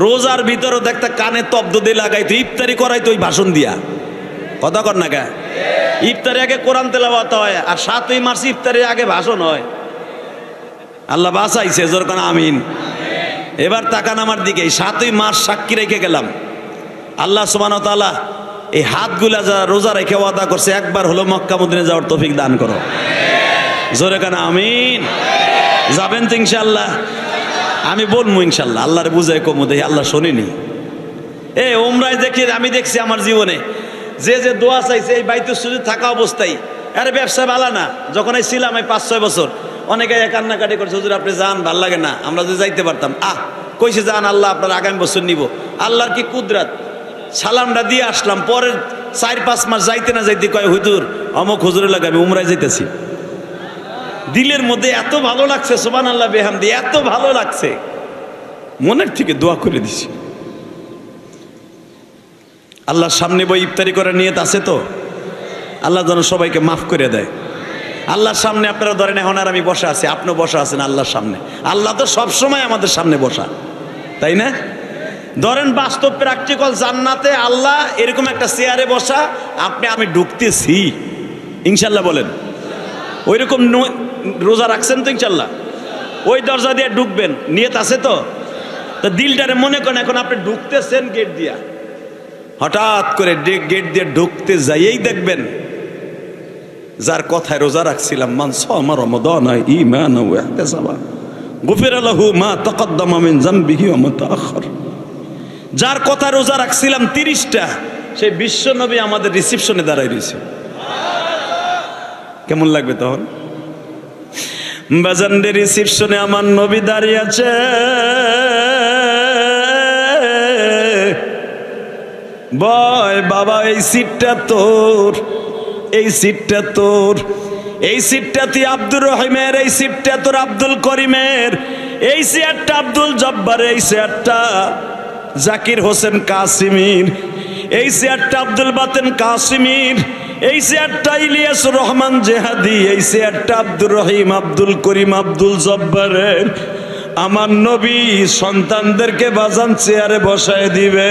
রোজার ভিতরে দেখতে কানে তব্দ দিয়ে লাগাইতো, ইফতারি করাইতো ওই ভাষণ দিয়া। কথা কর না কে? ইফতারি আগে কোরআন তেলাওয়াত হয়, আর 7ই মার্চ ইফতারির আগে ভাষণ হয়। আল্লাহ বাঁচাইছে, জোর কান আমিন। এবার তাকান আমার দিকে। 7ই মার্চ সাক্ষী রেখে গেলাম, আল্লাহ সুবহানাহু ওয়া তাআলা এই হাতগুলা যারা রোজা রেখে ওয়াদা করছে একবার হলো মক্কা মদিনা যাওয়ার তৌফিক দান করো। জোরে কান আমিন। যাবেন তো ইনশাআল্লাহ? আমি বলবো ইনশাআল্লাহ, আল্লাহর বুঝাই কমু দেখি আল্লাহ শোনেনি। উমরায় দেখি আমি দেখছি আমার জীবনে যে যে দোয়া চাইছে এই বাইতুল সুজুদ থাকা অবস্থায়। আরে ব্যবসা ভালো না, যখন এই ছিলাম এই 5-6 বছর, অনেকে কান্নাকাটি করছে, হুজুর আপনি যান, ভাল লাগে না, আমরা যদি যাইতে পারতাম। কইছে যান, আল্লাহ আপনার আগামী বছর নিব। আল্লাহর কি কুদরত, সালামটা দিয়ে আসলাম। পরের 4-5 মাস যাইতে না যাইতে কয় হুজুর অমুক হুজুরের লাগে আমি উমরায় যাইতেছি। দিলের মধ্যে এত ভালো লাগছে, সুবহানাল্লাহ বিহামদি, এত ভালো লাগছে, মনের থেকে দোয়া করে দিছি। আল্লাহর সামনে বই ইফতারি করার নিয়ত আছে তো? আল্লাহ যেন সবাইকে মাফ করে দেয়। আল্লাহর সামনে আপনারা ধরেন এখন আর আমি বসা আছি, আপনিও বসা আছেন আল্লাহর সামনে। আল্লাহ তো সবসময় আমাদের সামনে বসা, তাই না? ধরেন বাস্তব প্র্যাকটিক্যাল জান্নাতে আল্লাহ এরকম একটা চেয়ারে বসা, আপনি আমি ঢুকতেছি ইনশাল্লাহ। বলেন ওইরকম রোজা রাখছেন তো ইনশাল্লাহ? ওই দরজা দিয়ে ঢুকবেন, নিয়ত আছে তো? দিলটারে মনে করেন এখন আপনি ঢুকতেছেন গেট দিয়া, হঠাৎ করে গেট দিয়ে ঢুকতে যাইয়েই দেখবেন যার কথায় রোজা রাখছিলাম, মান সামা রমাদানা ঈমানান ওয়া ইহতিসাবা গুফিরা লাহু মা তাকাদ্দামা মিন যামবিহি ওয়া মা তাআখার। যার কথা রোজা রাখছিলাম 30টা, সেই বিশ্ব নবী আমাদের রিসিপশনে দাঁড়ায় রয়েছে। কেমন লাগবে তখন? বাজানরে রিসিপশনে আমার নবী দাঁড়িয়ে আছে। বয় বাবা এই সিটটা তোর, এই সিটটা তোর, এই সিটটা তুই আব্দুর রহিমের, এই সিটটা তোর আব্দুল করিমের, এই চেয়ারটা আব্দুল জব্বারের, এই চেয়ারটা জাকির হোসেন কাসিমির, এই চেয়ারটা আব্দুল বাতেন কাসিমির, এই চেয়ারটা ইলিয়াস রহমান জেহাদি, এই চেয়ারটা আব্দুর রহিম, আব্দুল করিম, আব্দুল জব্বারের। আমার নবী সন্তানদেরকে বাজান চেয়ারে বসায় দিবে।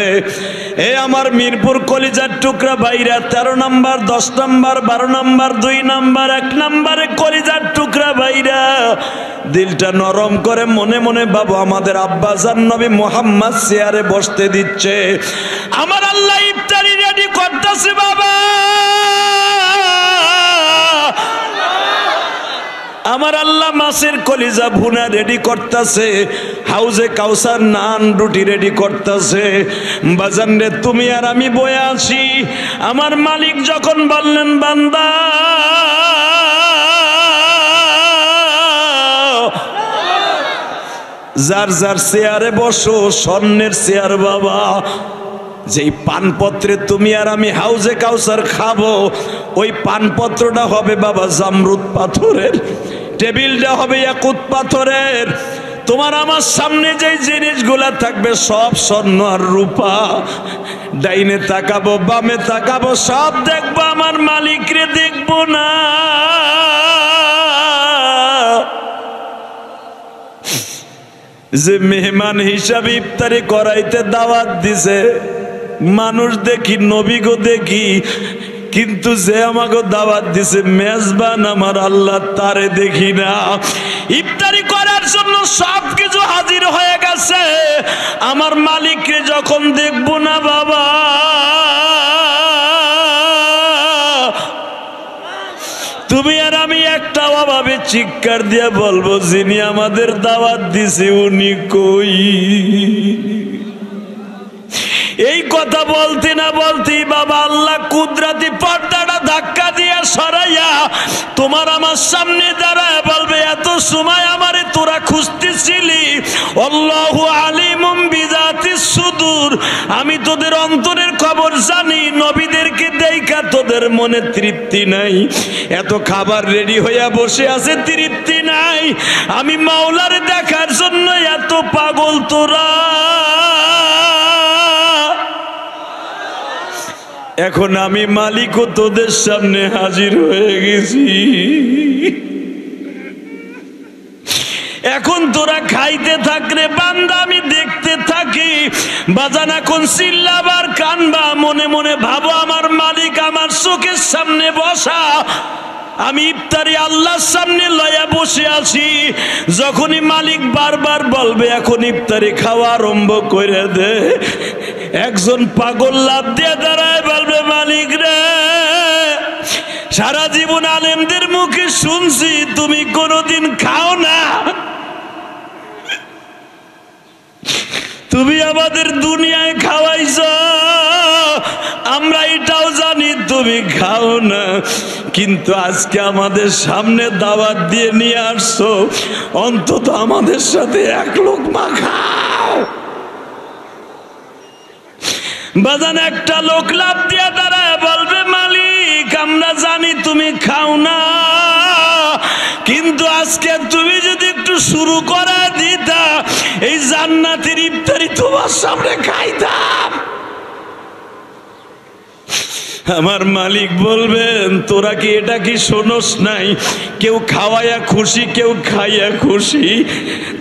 আমার মিরপুর কলিজার টুকরা ভাইরা 13 নম্বর, 10 নম্বর, 12 নম্বর, 2 নম্বর, 1 নম্বরে কলিজার টুকরা ভাইরা, দিলটা নরম করে মনে মনে বাবু আমাদের আব্বাজান নবী মুহাম্মদ চেয়ারে বসতে দিচ্ছে। আমার আল্লাহ ইফতারি রেডি করতেছে বাবা, আমার আল্লাহ মাছের কলিজা ভুনা রেডি করতেছে, হাউজে কাউসার নান রুটি রেডি করতেছে। বাজান রে তুমি আর আমি বয়ে আছি। আমার মালিক যখন বললেন বান্দা যার যার চেয়ারে বসো, স্বর্ণের চেয়ার বাবা। যেই পানপত্রে তুমি আর আমি হাউজে কাউসার খাবো, ওই পানপত্রটা হবে বাবা জামরুদ পাথরের, টেবিলটা হবে ইয়াকুত পাথরের। তোমার আমার সামনে যেই জিনিসগুলা থাকবে সব স্বর্ণ আর রূপা। ডাইনে তাকাবো বামে তাকাবো সব দেখবো, আমার মালিকরে দেখবো না। যে মেহমান হিসাবে ইফতারি করাইতে দাওয়াত দিছে, মানুষ দেখি নবী গো দেখি, কিন্তু যে আমাকে দাওয়াত দিছে মেজবান আমার আল্লাহ, তারে দেখি না। ইফতারি করার জন্য সবকিছু হাজির হয়ে গেছে, আমার মালিককে যখন দেখবো না বাবা, তুমি আর আমি একটা অভাবে চিৎকার দিয়ে বলবো, যিনি আমাদের দাওয়াত দিছে উনি কই? এই কথা বলতে না বলতেই বাবা আল্লাহ কুদরতি পর্দাটা ধাক্কা দিয়ে সরাইয়া তোমার আমার সামনে দাঁড়ায় বলবে, এত সময় আমারে তোরা খুঁজতেছিলি, আল্লাহু আলিমুম বিযাতিস সুদূর, আমি তোদের অন্তরের খবর জানি। নবীদেরকে দেখা তোদের মনে তৃপ্তি নাই, এত খাবার রেডি হইয়া বসে আছে তৃপ্তি নাই, আমি মাওলারে দেখার জন্য এত পাগল তোরা। এখন আমি মালিকও তোদের সামনে হাজির হয়ে গেছি, এখন তোরা খাইতে থাকলে বান্দা আমি দেখতে থাকি। বাজান এখন চিল্লাবার কানবা, মনে মনে ভাবো আমার মালিক আমার চোখের সামনে বসা, আমি ইফতারি আল্লাহর সামনে লয়া বসে আছি। যখনই মালিক বারবার বলবে এখন ইফতারি খাওয়া আরম্ভ করে দে, একজন পাগল লাফ দিয়ে দাঁড়ায় বলবে, মালিক রে, সারা জীবন আলেমদের মুখে শুনছি তুমি কোনোদিন খাও না, তুমি আমাদের দুনিয়ায় খাওয়াইছ, আমরা এটাও জানি তুমি খাও না, কিন্তু আজকে আমাদের সামনে দাওয়াত দিয়ে নিয়ে আসছো, অন্তত আমাদের সাথে এক লোকমা খাও। বাজান একটা লোক লাফ দিয়া দাঁড়ায় বলবে, মালিক আমরা জানি তুমি খাও না, কিন্তু আজকে তুমি যদি একটু শুরু করা দিতা, এই জান্নাতের ইফতারি তোমার সামনে খাইতাম। আমার মালিক বলবেন, তোরা কি এটা কি শোনস নাই, কেউ খাওয়াইয়া খুশি কেউ খাইয়া খুশি,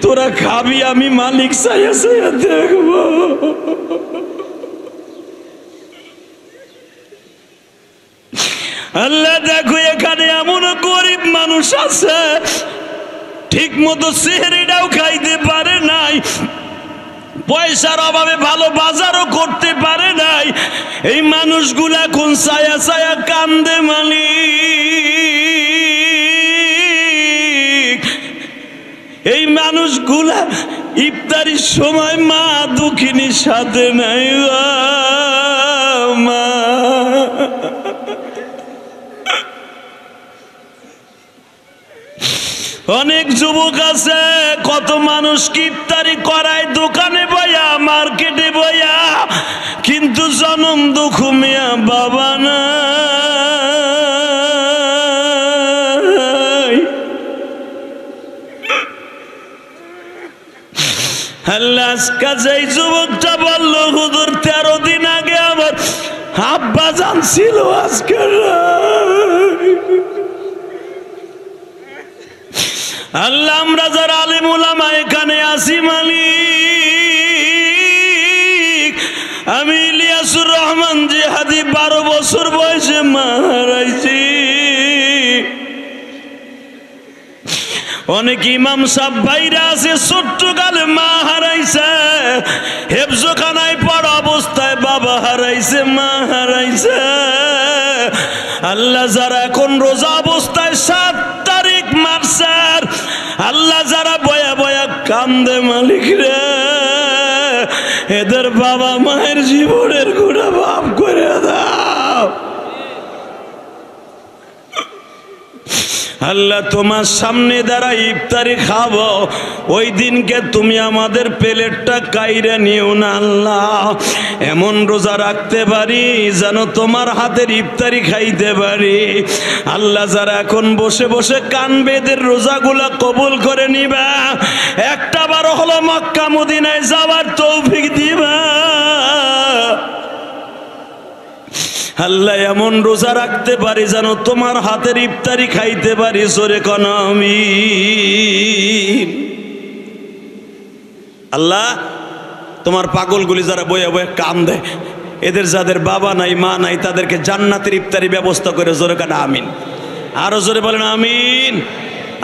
তোরা খাবি আমি মালিক চাইয়া চাইয়া দেখবো। আল্লাহ দেখো এখানে এমন গরিব মানুষ আছে ঠিক মতো সেহরিটাও খাইতে পারে নাই, পয়সার অভাবে ভালো বাজারও করতে পারে নাই, এই মানুষগুলা কোন ছায়া ছায়া কান্দে মালিক। এই মানুষগুলা ইফতারির সময় মা দুঃখিনীর সাথে নাই, মা অনেক যুবক আছে, কত মানুষ ইফতারি করায় দোকানে বইয়া মার্কেটে বইয়া, কিন্তু জনম দুঃখ মিয়া বাবা নাই। আল্লাহ আজকে যেই যুবকটা বলল, হুজুর 13 দিন আগে আমার আব্বা জান ছিল, আজকে আল্লাহ আমরা যারা আলেম ওলামা এখানে আসি মালিক, আমি ইলিয়াসুর রহমান জিহাদি 12 বছর বয়সে মা হারাইছি। অনেক ইমাম সাহেব ভাইরা আছে ছোট্ট কালে মা হারাইছে, হেফজখানায় পড়া অবস্থায় বাবা হারাইছে, মা হারাইছে। আল্লাহ যারা এখন রোজা অবস্থায় 7 তারিখ মার্চার, আল্লাহ যারা বয়া বয়া কান্দে মালিক রে, এদের বাবা মায়ের জীবনের গুণা মাফ করে দাও। আল্লাহ তোমার সামনে দ্বারা ইফতারি খাবো, ওই দিনকে তুমি আমাদের প্লেটটা কাইরে নিও না আল্লাহ। এমন রোজা রাখতে পারি যেন তোমার হাতের ইফতারি খাইতে পারি। আল্লাহ যারা এখন বসে বসে কানবে এদের রোজাগুলা কবুল করে নিবা। একটা বার হলো মক্কা মদিনায় যাওয়ার তৌফিক দিবা আল্লাহ। এমন রোজা রাখতে পারি যেন তোমার হাতের ইফতারি খাইতে পারি। জোরে কোন আমিন। আল্লাহ তোমার পাগলগুলি যারা বয়ে বয়ে কাম দেয়, এদের যাদের বাবা নাই মা নাই তাদেরকে জান্নাতের ইফতারি ব্যবস্থা করে। জোরে কোন আমিন। আরো জোরে বলেন আমিন।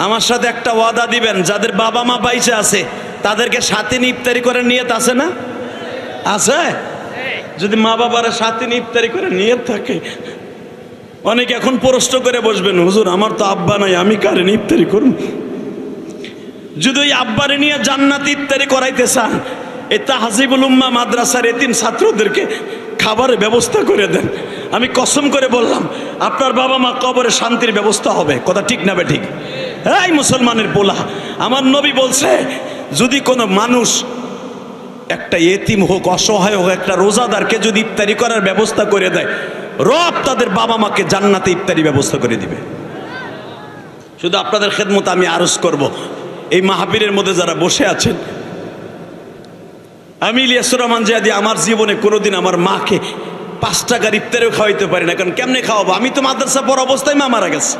আমার সাথে একটা ওয়াদা দিবেন, যাদের বাবা মা বাইচে আছে তাদেরকে সাথে নিয়ে ইফতারি করে নিয়ত আছে না? আছে? যদি মা বাবার সাথে ইফতারি করে নিয়ত থাকে, অনেকে এখন প্রশ্ন করে বসবেন, হুজুর আমার তো আব্বা নাই, আমি কারে ইফতারি করব? যদি ওই আব্বারে নিয়ে জান্নাতি ইফতারি করাইতে চান, এই তাহজিবুল উম্মাহ মাদ্রাসার এতিম ছাত্রদেরকে খাবারের ব্যবস্থা করে দেন। আমি কসম করে বললাম, আপনার বাবা মা কবরে শান্তির ব্যবস্থা হবে। কথা ঠিক না বে ঠিক? এই মুসলমানের পোলা, আমার নবী বলছে, যদি কোনো মানুষ একটা এতিম হোক, অসহায় হোক, একটা রোজাদারকে যদি ইফতারি করার ব্যবস্থা করে দেয়, রব তাদের বাবা মাকে জান্নাতে ইফতারি ব্যবস্থা করে দিবে। শুধু আপনাদের খেদমত আমি আরজ করব, এই মাহফিলের মধ্যে যারা বসে আছেন, আমি ইলিয়াসুর রহমান জিহাদি আমার জীবনে কোনোদিন আমার মাকে 5 টাকার ইফতারিও খাওয়াইতে পারি না। কারণ কেমনে খাওয়াবো? আমি তো মাদ্রাসা পড়া অবস্থায় মা মারা গেছে।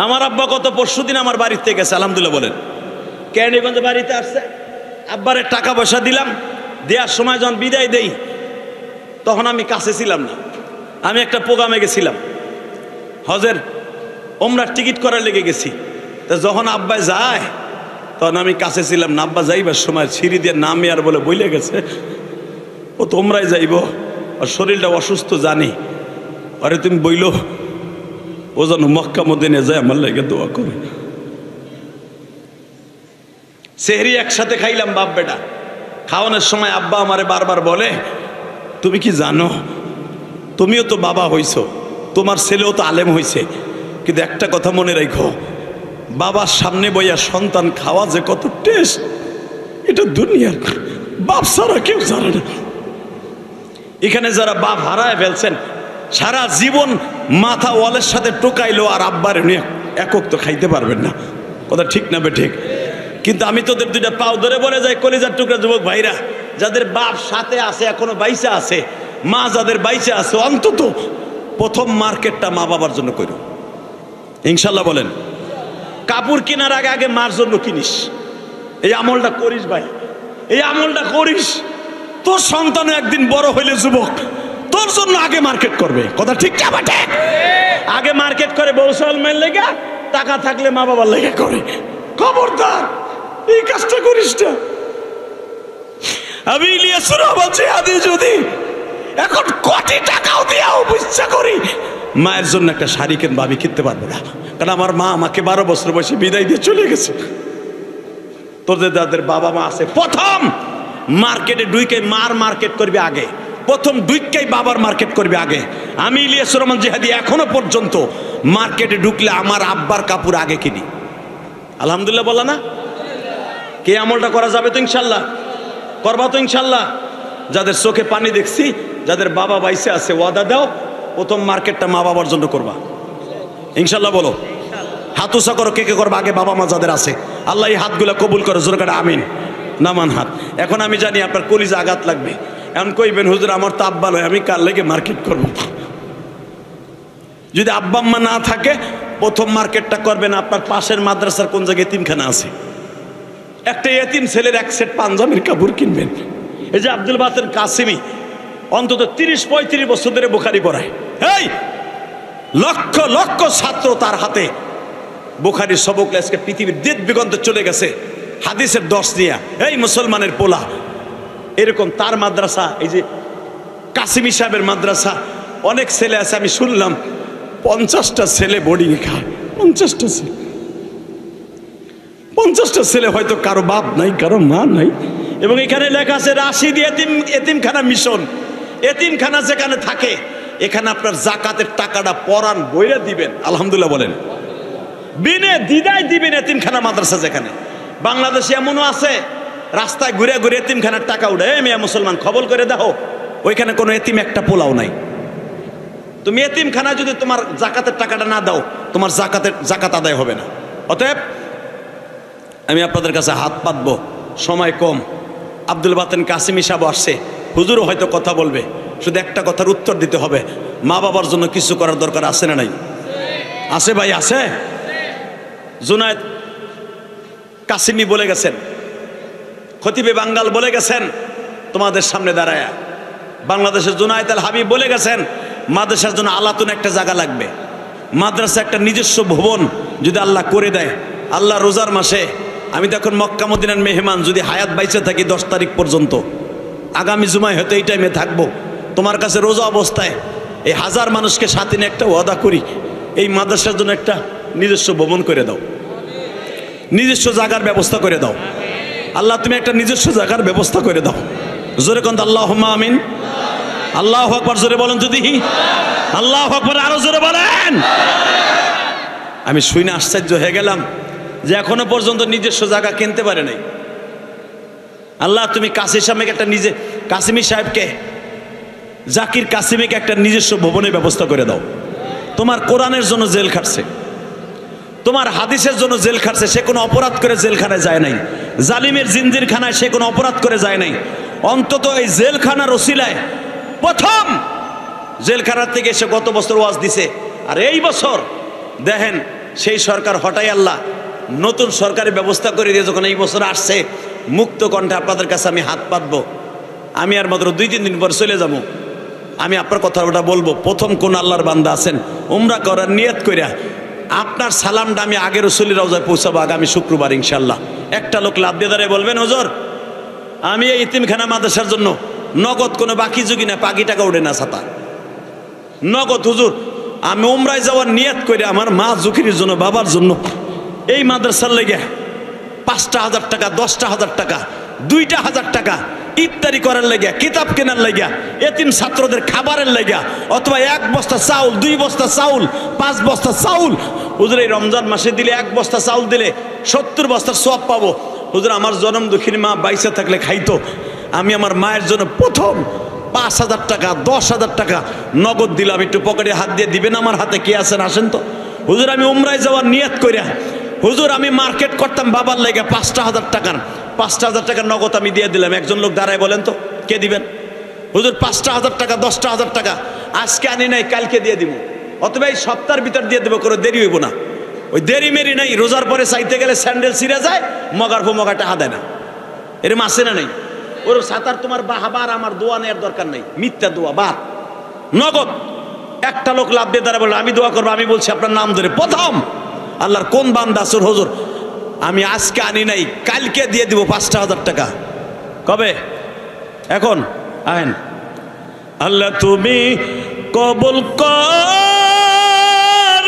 আমার আব্বা গত পরশুদিন আমার বাড়িতে গেছে, আলহামদুলিল্লাহ বলেন। কেরানীগঞ্জে বাড়িতে আসছে, আব্বারে টাকা পয়সা দিলাম, দেওয়ার সময় যখন বিদায় দেই তখন আমি কাছে ছিলাম না। আমি একটা প্রোগ্রামে গেছিলাম, হজের ওমরার টিকিট করার লেগে গেছি। তো যখন আব্বাই যায় তখন আমি কাছে ছিলাম না। আব্বা যাইবার সময় সিঁড়ি দিয়ে নামে আর বলে বইলে গেছে, ও তোমরাই যাইব, আর শরীরটা অসুস্থ জানি, আরে তুমি বইলো ও যেন মক্কা মদিনা যায় আমার লেগে দোয়া করে। সেহরি একসাথে খাইলাম বাপ বেটা। খাওয়ানোর সময় আব্বা আমারে বারবার বলে, তুমি কি জানো, তুমিও তো বাবা হইছো, তোমার ছেলেও তো আলেম হইছে, কিন্তু একটা কথা মনে রাখো, বাবার সামনে বইয়া সন্তান খাওয়া যে কত টেস্ট, এটা দুনিয়ার বাপ ছাড়া কেউ জানে না। এখানে যারা বাপ হারায় ফেলছেন, সারা জীবন মাথা ওয়ালের সাথে টোকাইলো আর আব্বারে নিয়ে একক তো খাইতে পারবেন না। কথা ঠিক না বে ঠিক? কিন্তু আমি তোদের দুইটা পাও ধরে বলে যাই, কলিজার টুকরা যুবক ভাইরা, যাদের বাপ সাথে আছে, এখনো বাইচা আছে, মা যাদের বাইচা আছে, অন্তত প্রথম মার্কেটটা মা বাবার জন্য করো, ইনশাল্লাহ বলেন। কাপড় কেনার আগে আগে মার জন্য কিনিস। এই আমলটা করিস ভাই, এই আমলটা করিস। তোর সন্তান একদিন বড় হইলে যুবক, তোর জন্য আগে মার্কেট করবে। কথা ঠিক না বাটে? আগে মার্কেট করে বৌসাল মেল লেগে, টাকা থাকলে মা বাবার লেগে করে। খবরদার এই কাজটা করিস না। আমি ইলিয়াসুর রহমান জিহাদি যদি এখন কোটি টাকাও দিয়াও ইচ্ছা করি মায়ের জন্য একটা শাড়ি কিনবো, আমি কিনতে পারবো না। কারণ আমার মা আমাকে 12 বছর বয়সে বিদায় দিয়ে চলে গেছে। তোদের যাদের বাবা মা আছে, প্রথম মার্কেটে ঢুকে মার মার্কেট করবে আগে, প্রথম ঢুকেই বাবার মার্কেট করবে আগে। আমি ইলিয়াসুর রহমান জিহাদি এখনো পর্যন্ত মার্কেটে ঢুকলে আমার আব্বার কাপড় আগে কিনি। আলহামদুলিল্লাহ বলা না? কে আমলটা করা যাবে তো ইনশাল্লাহ? করবা তো ইনশাল্লাহ? যাদের চোখে পানি দেখছি, যাদের বাবা বাইসে আছে, ওয়াদা দাও প্রথম মার্কেটটা মা বাবার জন্য করবা ইনশাল্লাহ। বলো, হাত উঁচা করো, কে কে করবা আগে বাবা মা যাদের আছে। আল্লাহ এই হাতগুলা কবুল করে, জোরে করে আমিন। নামান হাত। এখন আমি জানি আপনার কলিজা আঘাত লাগবে, এখন কইবেন হুজুর আমার তো আব্বা নয়, আমি কার লেগে মার্কেট করব? যদি আব্বা আম্মা না থাকে, প্রথম মার্কেটটা করবেন আপনার পাশের মাদ্রাসার কোন জায়গায় এতিমখানা আছে, একটা এতিম ছেলের এক সেট পাঞ্জাবির কাপড় কিনবেন। এই যে আব্দুল বাতের কাসিমি অন্তত 30-35 বছর ধরে বুখারি পড়ায়। এই লক্ষ লক্ষ ছাত্র তার হাতে বুখারির সবক আজকে পৃথিবীর দিক দিগন্তে চলে গেছে হাদিসের দর্শ দিয়া। এই মুসলমানের পোলা, এরকম তার মাদ্রাসা, এই যে কাসিমি সাহেবের মাদ্রাসা, অনেক ছেলে আছে, আমি শুনলাম 50টা ছেলে বোর্ডিংয়ে খায়। 50টা ছেলে, 50টা ছেলে, হয়তো কারো বাপ নাই, কারো মা নাই। এবং এখানে লেখা আছে রাশিদ এতিমখানা মিশন। এতিমখানা যেখানে থাকে, এখানে আপনার জাকাতের টাকাটা পরাণ বইরা দিবেন। আলহামদুলিল্লাহ বলেন। বিনে দ্বিধায় দিবেন এতিমখানা মাদ্রাসা। যেখানে বাংলাদেশে এমনও আছে রাস্তায় ঘুরে ঘুরে এতিমখানার টাকা উঠে, মিয়া মুসলমান খবর করে দেখো ওইখানে কোনো এতিম একটা পোলাও নাই। তুমি এতিমখানা যদি তোমার জাকাতের টাকাটা না দাও, তোমার জাকাত আদায় হবে না। অতএব আমি আপনাদের কাছে হাত পাতবো, সময় কম। আব্দুল বাতেন কাসিমি সাহেব আসছে, হুজুরও হয়তো কথা বলবে, শুধু একটা কথার উত্তর দিতে হবে, মা বাবার জন্য কিছু করার দরকার আছে না নাই? আছে ভাই, আছে। জুনায়েদ কাসিমি বলে গেছেন, খতিবে বাঙ্গাল বলে গেছেন তোমাদের সামনে দাঁড়ায়, বাংলাদেশের জুনায়েদ আল হাবিব বলে গেছেন মাদ্রাসার জন্য আলাতুন একটা জায়গা লাগবে, মাদ্রাসা একটা নিজস্ব ভবন যদি আল্লাহ করে দেয়। আল্লাহ রোজার মাসে, আমি তো এখন মক্কা মদিনার মেহমান, যদি হায়াত বাইচে থাকি 10 তারিখ পর্যন্ত, আগামী জুমায় হয়তো এই টাইমে থাকবো, তোমার কাছে রোজা অবস্থায় এই 1000 মানুষকে সাথে নিয়ে একটা ওয়াদা করি, এই মাদ্রাসার জন্য একটা নিজস্ব ভবন করে দাও, নিজস্ব জায়গার ব্যবস্থা করে দাও। আল্লাহ তুমি একটা নিজস্ব জায়গার ব্যবস্থা করে দাও। জোরে কোন আল্লাহুম্মা আমিন। আল্লাহু আকবার জোরে বলেন যদি, আল্লাহু আকবার আরো জোরে বলেন। আমি শুনে আশ্চর্য হয়ে গেলাম যে এখনো পর্যন্ত নিজস্ব জায়গা কিনতে পারে নাই। আল্লাহ তুমি কাসিমি সাহেবকে, জাকির কাসিমিকে একটা নিজস্ব ভবনের ব্যবস্থা করে দাও। তোমার কোরআনের জন্য জেল খাটছে, তোমার হাদিসের জন্য জেল খাটছে, সে কোনো অপরাধ করে জেলখানায় যায় নাই, জালিমের জিনজিরখানায় সে কোনো অপরাধ করে যায় নাই। অন্তত এই জেলখানার ওসিলায় প্রথম জেলখানার থেকে এসে গত বছর ওয়াজ দিছে, আর এই বছর দেখেন সেই সরকার হটাই আল্লাহ নতুন সরকারি ব্যবস্থা করে দিয়ে যখন এই বছর আসছে, মুক্ত কণ্ঠে আপনাদের কাছে আমি হাত পাতবো। আমি আর মাত্র 2-3 দিন পর চলে যাব। আমি আপনার কথাটা বলবো, প্রথম কোন আল্লাহর বান্দা আছেন উমরা করার নিয়ত কইরা, আপনার সালামটা আমি আগের রসুলের রওজায় পৌঁছাবো আগামী শুক্রবার ইনশাল্লাহ। একটা লোক লাভ দিয়ে দাঁড়িয়ে বলবেন, হুজুর আমি এই ইতিমখানা মাদ্রাসার জন্য নগদ কোনো বাকি যুগি না, পাকি টাকা উঠে না ছাতা, নগদ হুজুর আমি উমরায় যাওয়ার নিয়ত করে আমার মা জুকির জন্য, বাবার জন্য এই মাদ্রাসার লেগে 5,000 টাকা, 10,000 টাকা, 2,000 টাকা ইফতারি করার লেগে, কিতাব কেনার লেগে, এতিম ছাত্রদের খাবারের লেগে, অথবা 1 বস্তা চাউল, 2 বস্তা চাউল, 5 বস্তা চাউল, হুজুর এই রমজান মাসে দিলে 1 বস্তা চাউল দিলে 70 বস্তার সওয়াব পাবো। হুজুর আমার জনম দুঃখিনী মা বাইসে থাকলে খাইতো, আমি আমার মায়ের জন্য প্রথম 5,000 টাকা, 10,000 টাকা নগদ দিলাম। একটু পকেটে হাত দিয়ে দিবেন, আমার হাতে কে আছেন আসেন তো। হুজুর আমি উমরায় যাওয়ার নিয়ত কইরা, হুজুর আমি মার্কেট করতাম বাবার লেগে 5,000 টাকার, 5,000 টাকার নগদ আমি দিয়ে দিলাম। একজন লোক দাঁড়ায় বলেন তো কে দিবেন? হুজুর 5,000 টাকা, 10,000 টাকা আজকে আনি নাই, কালকে দিয়ে দিব, অথবা এই সপ্তাহের ভিতর দিয়ে দেবো, করে দেরি হইব না। ওই দেরি মেরি নাই, রোজার পরে চাইতে গেলে স্যান্ডেল ছিঁড়ে যায়, মগার টাকা দেয় না, এরম আছে না নাই? ওর সাঁতার তোমার বাহাবার আমার দোয়া নেওয়ার দরকার নাই, মিথ্যা দোয়া বাদ, নগদ। একটা লোক লাভ দিয়ে দাঁড়া বললো আমি দোয়া করবো, আমি বলছি আপনার নাম ধরে, প্রথম আল্লাহর কোন বান্দা আসুর, হুজুর আমি আজকে আনি নাই, কালকে দিয়ে দিব 5,000 টাকা। কবে? এখন আইন। আল্লাহ তুমি কবুল কর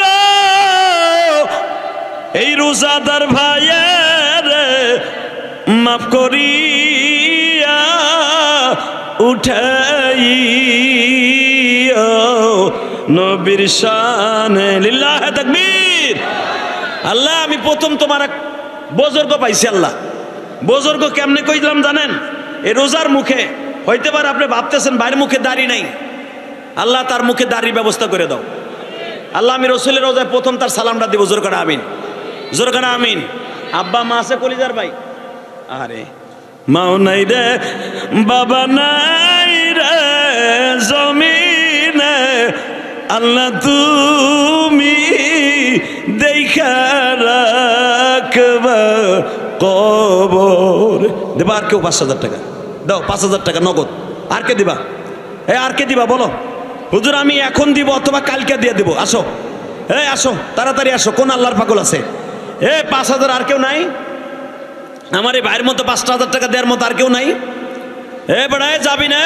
এই রোজাদার ভাইয়ের, মাফ করিয়া উঠাইয়া নবীর শানে, লিল্লাহে তাকবীর। আল্লাহ আমি প্রথম তোমার এক বুজুর্গ পাইছি, আল্লাহ বুজুর্গ কেমনে কইলাম জানেন? এই রোজার মুখে হইতে পারে আপনি ভাবতেছেন ভাইয়ের মুখে দাড়ি নাই, আল্লাহ তার মুখে দাড়ির ব্যবস্থা করে দাও। আল্লাহ আমি রসুলের রোজায় প্রথম তার সালামটা দিব, জোর করে আমিন, জোর করে আমিন। আব্বা মা আছে কলিজার ভাই, আরে মাও নাই রে, বাবা নাই রে জমিনে, আল্লাহ তুমি দেখা রাখবা কবর। দেবা আর কেউ 5,000 টাকা দাও, 5,000 টাকা নগদ। আর কে দিবা? আর কে দিবা বলো? হুজুর আমি এখন দিব অথবা কালকে দিয়ে দিব। আসো, আসো তাড়াতাড়ি আসো। কোন আল্লাহর পাগল আছে? 5,000 আর কেউ নাই? আমার এই ভাইয়ের মতো 5,000 টাকা দেওয়ার মতো আর কেউ নাই? বেড়ায় যাবি না?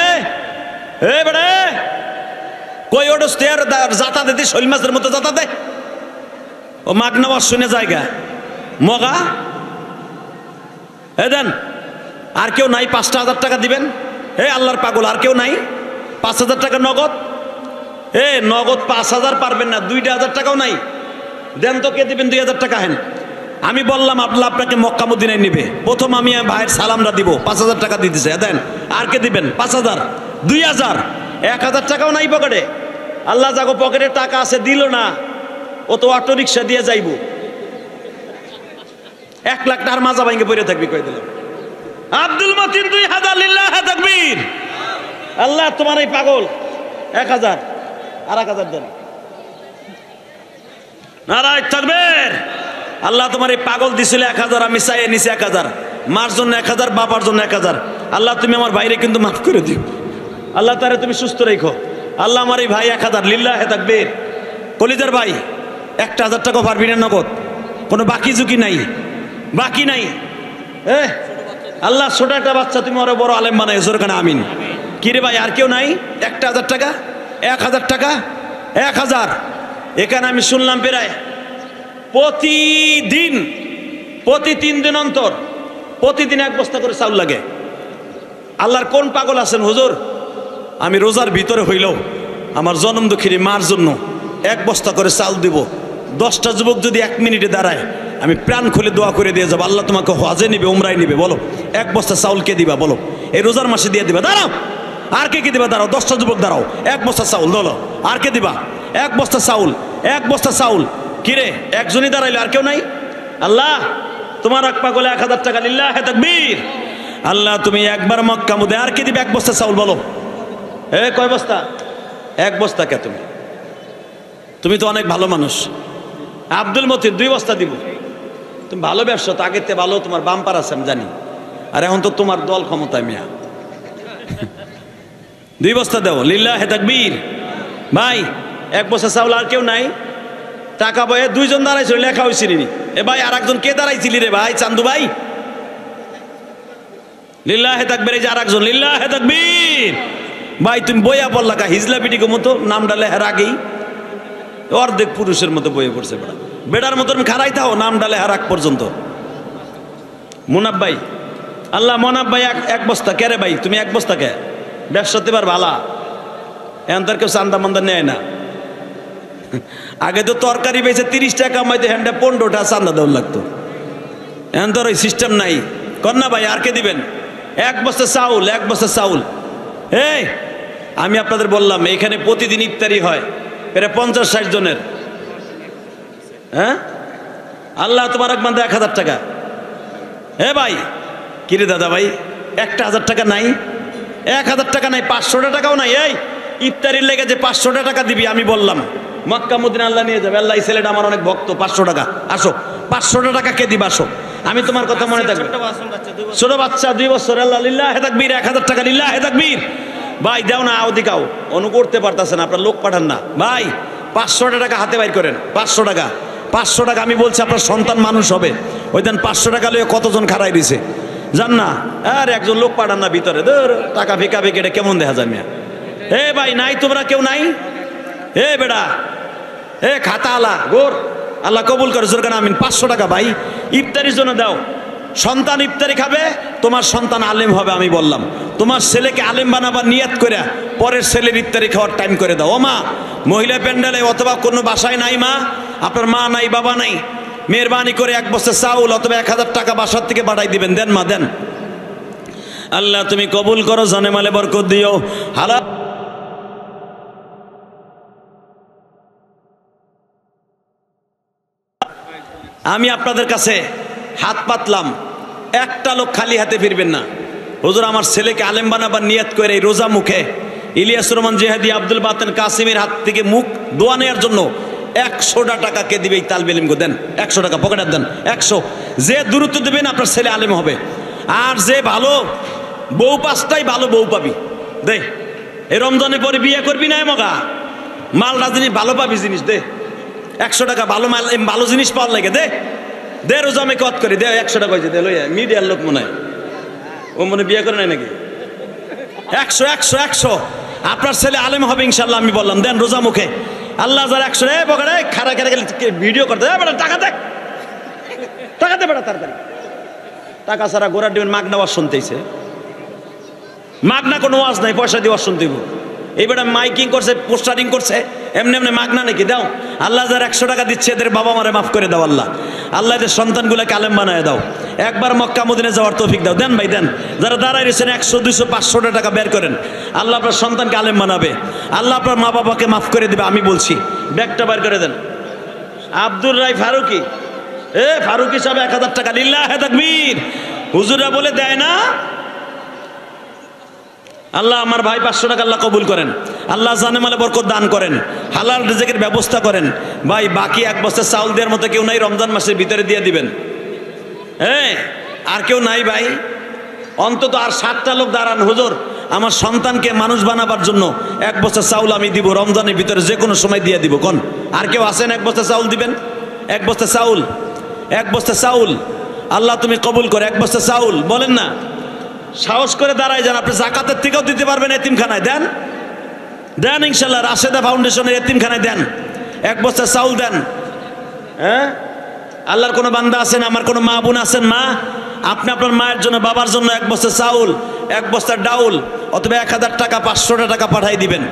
বেড়ায় কই ওটা যাতা দিতে শৈল মাছের মতো যাতা দে, ও মাগ নেওয়ার শুনে জায়গা মগা দেন। আর কেউ নাই? 5,000 টাকা দিবেন। আল্লাহর পাগল আর কেউ নাই? 5,000 টাকা নগদ। নগদ 5,000 পারবেন না, 2,000 টাকাও নাই। দেন তো, কে দিবেন? 2000 টাকা হেন। আমি বললাম আল্লাহ আপনাকে মক্কা মদিনায় নিবে, প্রথম আমি ভাইয়ের সালামরা দিব, 5000 টাকা দিতেছে। দেন। আর কে দিবেন? 5000, 2000, 1000 টাকাও নাই পকেটে। আল্লাহ যাগো পকেটে টাকা আছে দিল না, ও তো অটো রিক্সা দিয়ে যাইব। 1 লাখ টাকার মাজা ভাঙ্গে পড়ে থাকবি, কই দিলাম। আব্দুল মতিন 2000, লিল্লাহে তাকবীর। আল্লাহ তোমার এই পাগল 1000 আর 1000 দেন। নারায়ে তাকবীর। আল্লাহ তোমার এই পাগল দিছিল 1000, আমি চাই নিছি 1000, মার জন্য 1000, বাবার জন্য 1000। আল্লাহ তুমি আমার ভাইরে কিন্তু মাফ করে দিও। আল্লাহ তারে তুমি সুস্থ রেখো। আল্লাহ আমার এই ভাই 1000, লিল্লাহে তাকবীর। কলিজার ভাই 1000 টাকা পারবি না নগদ? কোনো বাকি ঝুঁকি নাই, বাকি নাই। আল্লাহ ছোট একটা বাচ্চা তুমি ওরা বড় আলেম বানাই, জোরখানে আমিন। কিরে ভাই আর কেউ নাই? 1000 টাকা, 1000 টাকা, 1000। এখানে আমি শুনলাম প্রায় প্রতিদিন, প্রতি 3 দিন অন্তর, প্রতিদিন 1 বস্তা করে চাউল লাগে। আল্লাহর কোন পাগল আছেন হুজুর? আমি রোজার ভিতরে হইলেও আমার জনম দুঃখিনী মার জন্য 1 বস্তা করে চাউল দিব। 10টা যুবক যদি 1 মিনিটে দাঁড়ায়, আমি প্রাণ খুলে দোয়া করে দিয়ে যাবো, আল্লাহ তোমাকে হজে নিবে, উমরায় নিবে। বলো 1 বস্তা চাউল কে দিবা? বলো এই রোজার মাসে দিয়ে দিবা। দাঁড়াও, আর কে দিবা? দাঁড়াও, 10টা যুবক দাঁড়াও, 1 বস্তা চাউল। বলো আর কে দিবা? 1 বস্তা চাউল, 1 বস্তা চাউল। কিরে একজনই দাঁড়াইলো, আর কেউ নাই? আল্লাহ তোমার এক পাগলে 1000 টাকা, লিল্লাহে তাকবীর। আল্লাহ তুমি একবার মক্কা মদিনা, আর কে দিবে 1 বস্তা চাউল? বলো কয় বস্তা? 1 বস্তা। কে তুমি? তুমি তো অনেক ভালো মানুষ। আব্দুল মতিন 2 বস্তা দিব। তুমি ভালো ব্যবসা তো, আগের থেকে ভালো, তোমার বাম্পার আছে আমি জানি। আর এখন তো তোমার দল ক্ষমতায় মিয়া। 2 বস্তা দেও, লিল্লাহে তাকবীর। ভাই 1 বস্তা চাউল। আর কেউ নাই? টাকা বয়ে 2 জন দাঁড়াইছিল, লেখা হয়েছিল। এ ভাই আর একজন কে দাঁড়াইছিলি রে ভাই? চান্দু ভাই, লিল্লাহে তাকবীর। এই যে আর একজন, লিল্লাহে তাকবীর। ভাই তুমি বইয়া পড়লা কা হিজলা পিটিকে মতো, নামটা লেহার আগেই অর্ধেক পুরুষের মতো বইয়ে পড়ছে। বেড়া বেড়ার মতন খারাই থাও, নামটা লেহার আগ পর্যন্ত। মুনাব ভাই, আল্লাহ মনাব ভাই 1 বস্তা। কে রে ভাই তুমি 1 বস্তা কে? ব্যবসাতে পার ভালা, এখন তার কেউ চান্দা মান্দা নেয় না। আগে তো তরকারি বেচে 30 টাকা কামাইতে, হ্যান্ডে 15টা চান্দা দেওয়া লাগতো। এখন তোর ওই সিস্টেম নাই। কন্যা ভাই আর কে দিবেন? 1 বস্তা চাউল, 1 বস্তা চাউল। আমি আপনাদের বললাম এখানে প্রতিদিন ইফতারি হয় প্রায় 50-60 জনের। হ্যাঁ আল্লাহ তোমার এক বান্দা 1000 টাকা। ভাই কিরে দাদা ভাই 1000 টাকা নাই? 1000 টাকা নাই, 500 টাকাও নাই। এই ইফতারির লেগে যে 500 টাকা দিবি, আমি বললাম মক্কা মদিনা আল্লাহ নিয়ে যাবে। আল্লাহ এই ছেলেটা আমার অনেক ভক্ত, 500 টাকা। আসো 500 টাকা কে দিবা? আসো, আমি তোমার কথা মনে থাকবে। ছোট বাচ্চা 2 বছর। আল্লাহ লিল্লাহে তাকবীর। 1000 টাকা, লিল্লাহে তাকবীর। ভাই দাও না, আওদিকাও অনু করতে পারতেছেন, আপনার লোক পাঠান না। ভাই 500 টাকা হাতে বাইর করেন। 500 টাকা, 500 টাকা। আমি বলছি আপনার সন্তান মানুষ হবে, ওই দেন 500 টাকা লয়ে কতজন খারাই দিছে জান না? আর একজন লোক পাঠান না ভিতরে, ধর টাকা ভিকা ভিকে, এটা কেমন দেখা যায় মিয়া? ভাই নাই তোমরা কেউ নাই? বেড়া খাতা আলা গোর, আল্লাহ কবুল করে জোরকান আমিন। 500 টাকা ভাই ইফতারির জন্য দাও। সন্তান ইফতারি খাবে, তোমার সন্তান আলেম হবে। আমি বললাম তোমার ছেলেকে আলেম বানাবার নিয়ত করে পরের ছেলের ইফতারি খাওয়ার টাইম করে দাও। ও মা, মহিলা প্যান্ডেলে অথবা কোনো বাসায় নাই মা, আপনার মা নাই, বাবা নাই, মেহরবানি করে 1 বস্তা চাউল অথবা 1000 টাকা বাসার থেকে পাঠাই দিবেন। দেন মা দেন। আল্লাহ তুমি কবুল করো, জানে মালে বরকত দিও। হালাল আমি আপনাদের কাছে হাত পাতলাম, একটা লোক খালি হাতে ফিরবেন না। হুজুর আমার ছেলেকে আলেম বানাবার নিয়ত করে এই রোজা মুখে ইলিয়াস রহমান জিহাদি, আব্দুল বাতেন কাসিমের হাত থেকে মুখ দোয়া নেওয়ার জন্য 100টা টাকা কে দিবে? এই তালবে ইলমকে দেন 100 টাকা, পকেটে দেন 100। যে দূরত্ব দেবেন আপনার ছেলে আলেম হবে। আর যে ভালো বউ 5টাই ভালো বউ পাবি। দে এই রমজানের পরে বিয়ে করবি না, মগা মালটা জিনিস ভালো পাবি, জিনিস দে 100 টাকা। ভালো মাল, ভালো জিনিস পাওয়ার লাগে দে দে। রোজা আমি কত করি দে 100 টাকা হয়েছে দে। লইয়া মিডিয়ার লোক মনে হয়, ও মনে বিয়ে করে নাই নাকি? 100 100 100। আপনার ছেলে আলেম হবে ইনশাল্লাহ। আমি বললাম দেন রোজা মুখে। আল্লাহ যারা 100 পকেটে খারা খারা গেলে ভিডিও করতে বেটা টাকা দেখ, টাকা দে বেটা তাড়াতাড়ি। টাকা ছাড়া গোড়ার ডিমের মাগনা ওয়াজ শুনতেইছে। মাগনা কোনো ওয়াজ নাই, পয়সা দিয়ে ওয়াজ শুনতেইব। এইবার মাইকিং করছে, পোস্টারিং করছে, এমনি এমনি মাগনা নাকি দাও। আল্লাহ যারা 100 টাকা দিচ্ছে এদের বাবা মারে মাফ করে দাও আল্লাহ। আল্লাহ এদের সন্তানগুলোকে আলেম বানায় দাও। একবার মক্কা মদিনা যাওয়ার তৌফিক দাও। দেন ভাই দেন, যারা দাঁড়ায় রয়েছেন 100 200 500 টাকা বের করেন। আল্লাহ আপনার সন্তানকে আলেম বানাবে, আল্লাহ আপনার মা বাবাকে মাফ করে দেবে। আমি বলছি ব্যাগটা বের করে দেন। আব্দুর রাই ফারুকি, ফারুকি সাহেব 1000 টাকা। লিল্লাহে তাকবীর। হুজুরা বলে দেয় না। আল্লাহ আমার ভাই 500 টাকা আল্লাহ কবুল করেন। আল্লাহ জানে মালে বরকত দান করেন, হালাল রিজিকের ব্যবস্থা করেন। ভাই বাকি 1 বস্তা চাউল দেওয়ার মতো কেউ নাই, রমজান মাসের ভিতরে দিয়ে দিবেন। আর কেউ নাই ভাই? অন্তত আর 7টা লোক দাঁড়ান, হুজুর আমার সন্তানকে মানুষ বানাবার জন্য 1 বস্তা চাউল আমি দিব, রমজানের ভিতরে যে কোনো সময় দিয়ে দিব। কোন আর কেউ আছেন 1 বস্তা চাউল দিবেন? 1 বস্তা চাউল, 1 বস্তা চাউল আল্লাহ তুমি কবুল করে। 1 বস্তা চাউল বলেন না, সাহস করে দাঁড়ায় যান। আপনি জাকাতের থেকেও দিতে পারবেন, এতিমখানায় দেন, দেন ইনশাল্লাহ। রাশেদা ফাউন্ডেশনের এতিমখানায় দেন, 1 বস্তা চাউল দেন। আল্লাহর কোনো বান্দা আছেন, আমার কোনো মা বোন আছেন, মা আপনি আপনার মায়ের জন্য বাবার জন্য 1 বস্তা চাউল, 1 বস্তা ডাউল অথবা 1000 টাকা 500 টাকা পাঠাই দিবেন।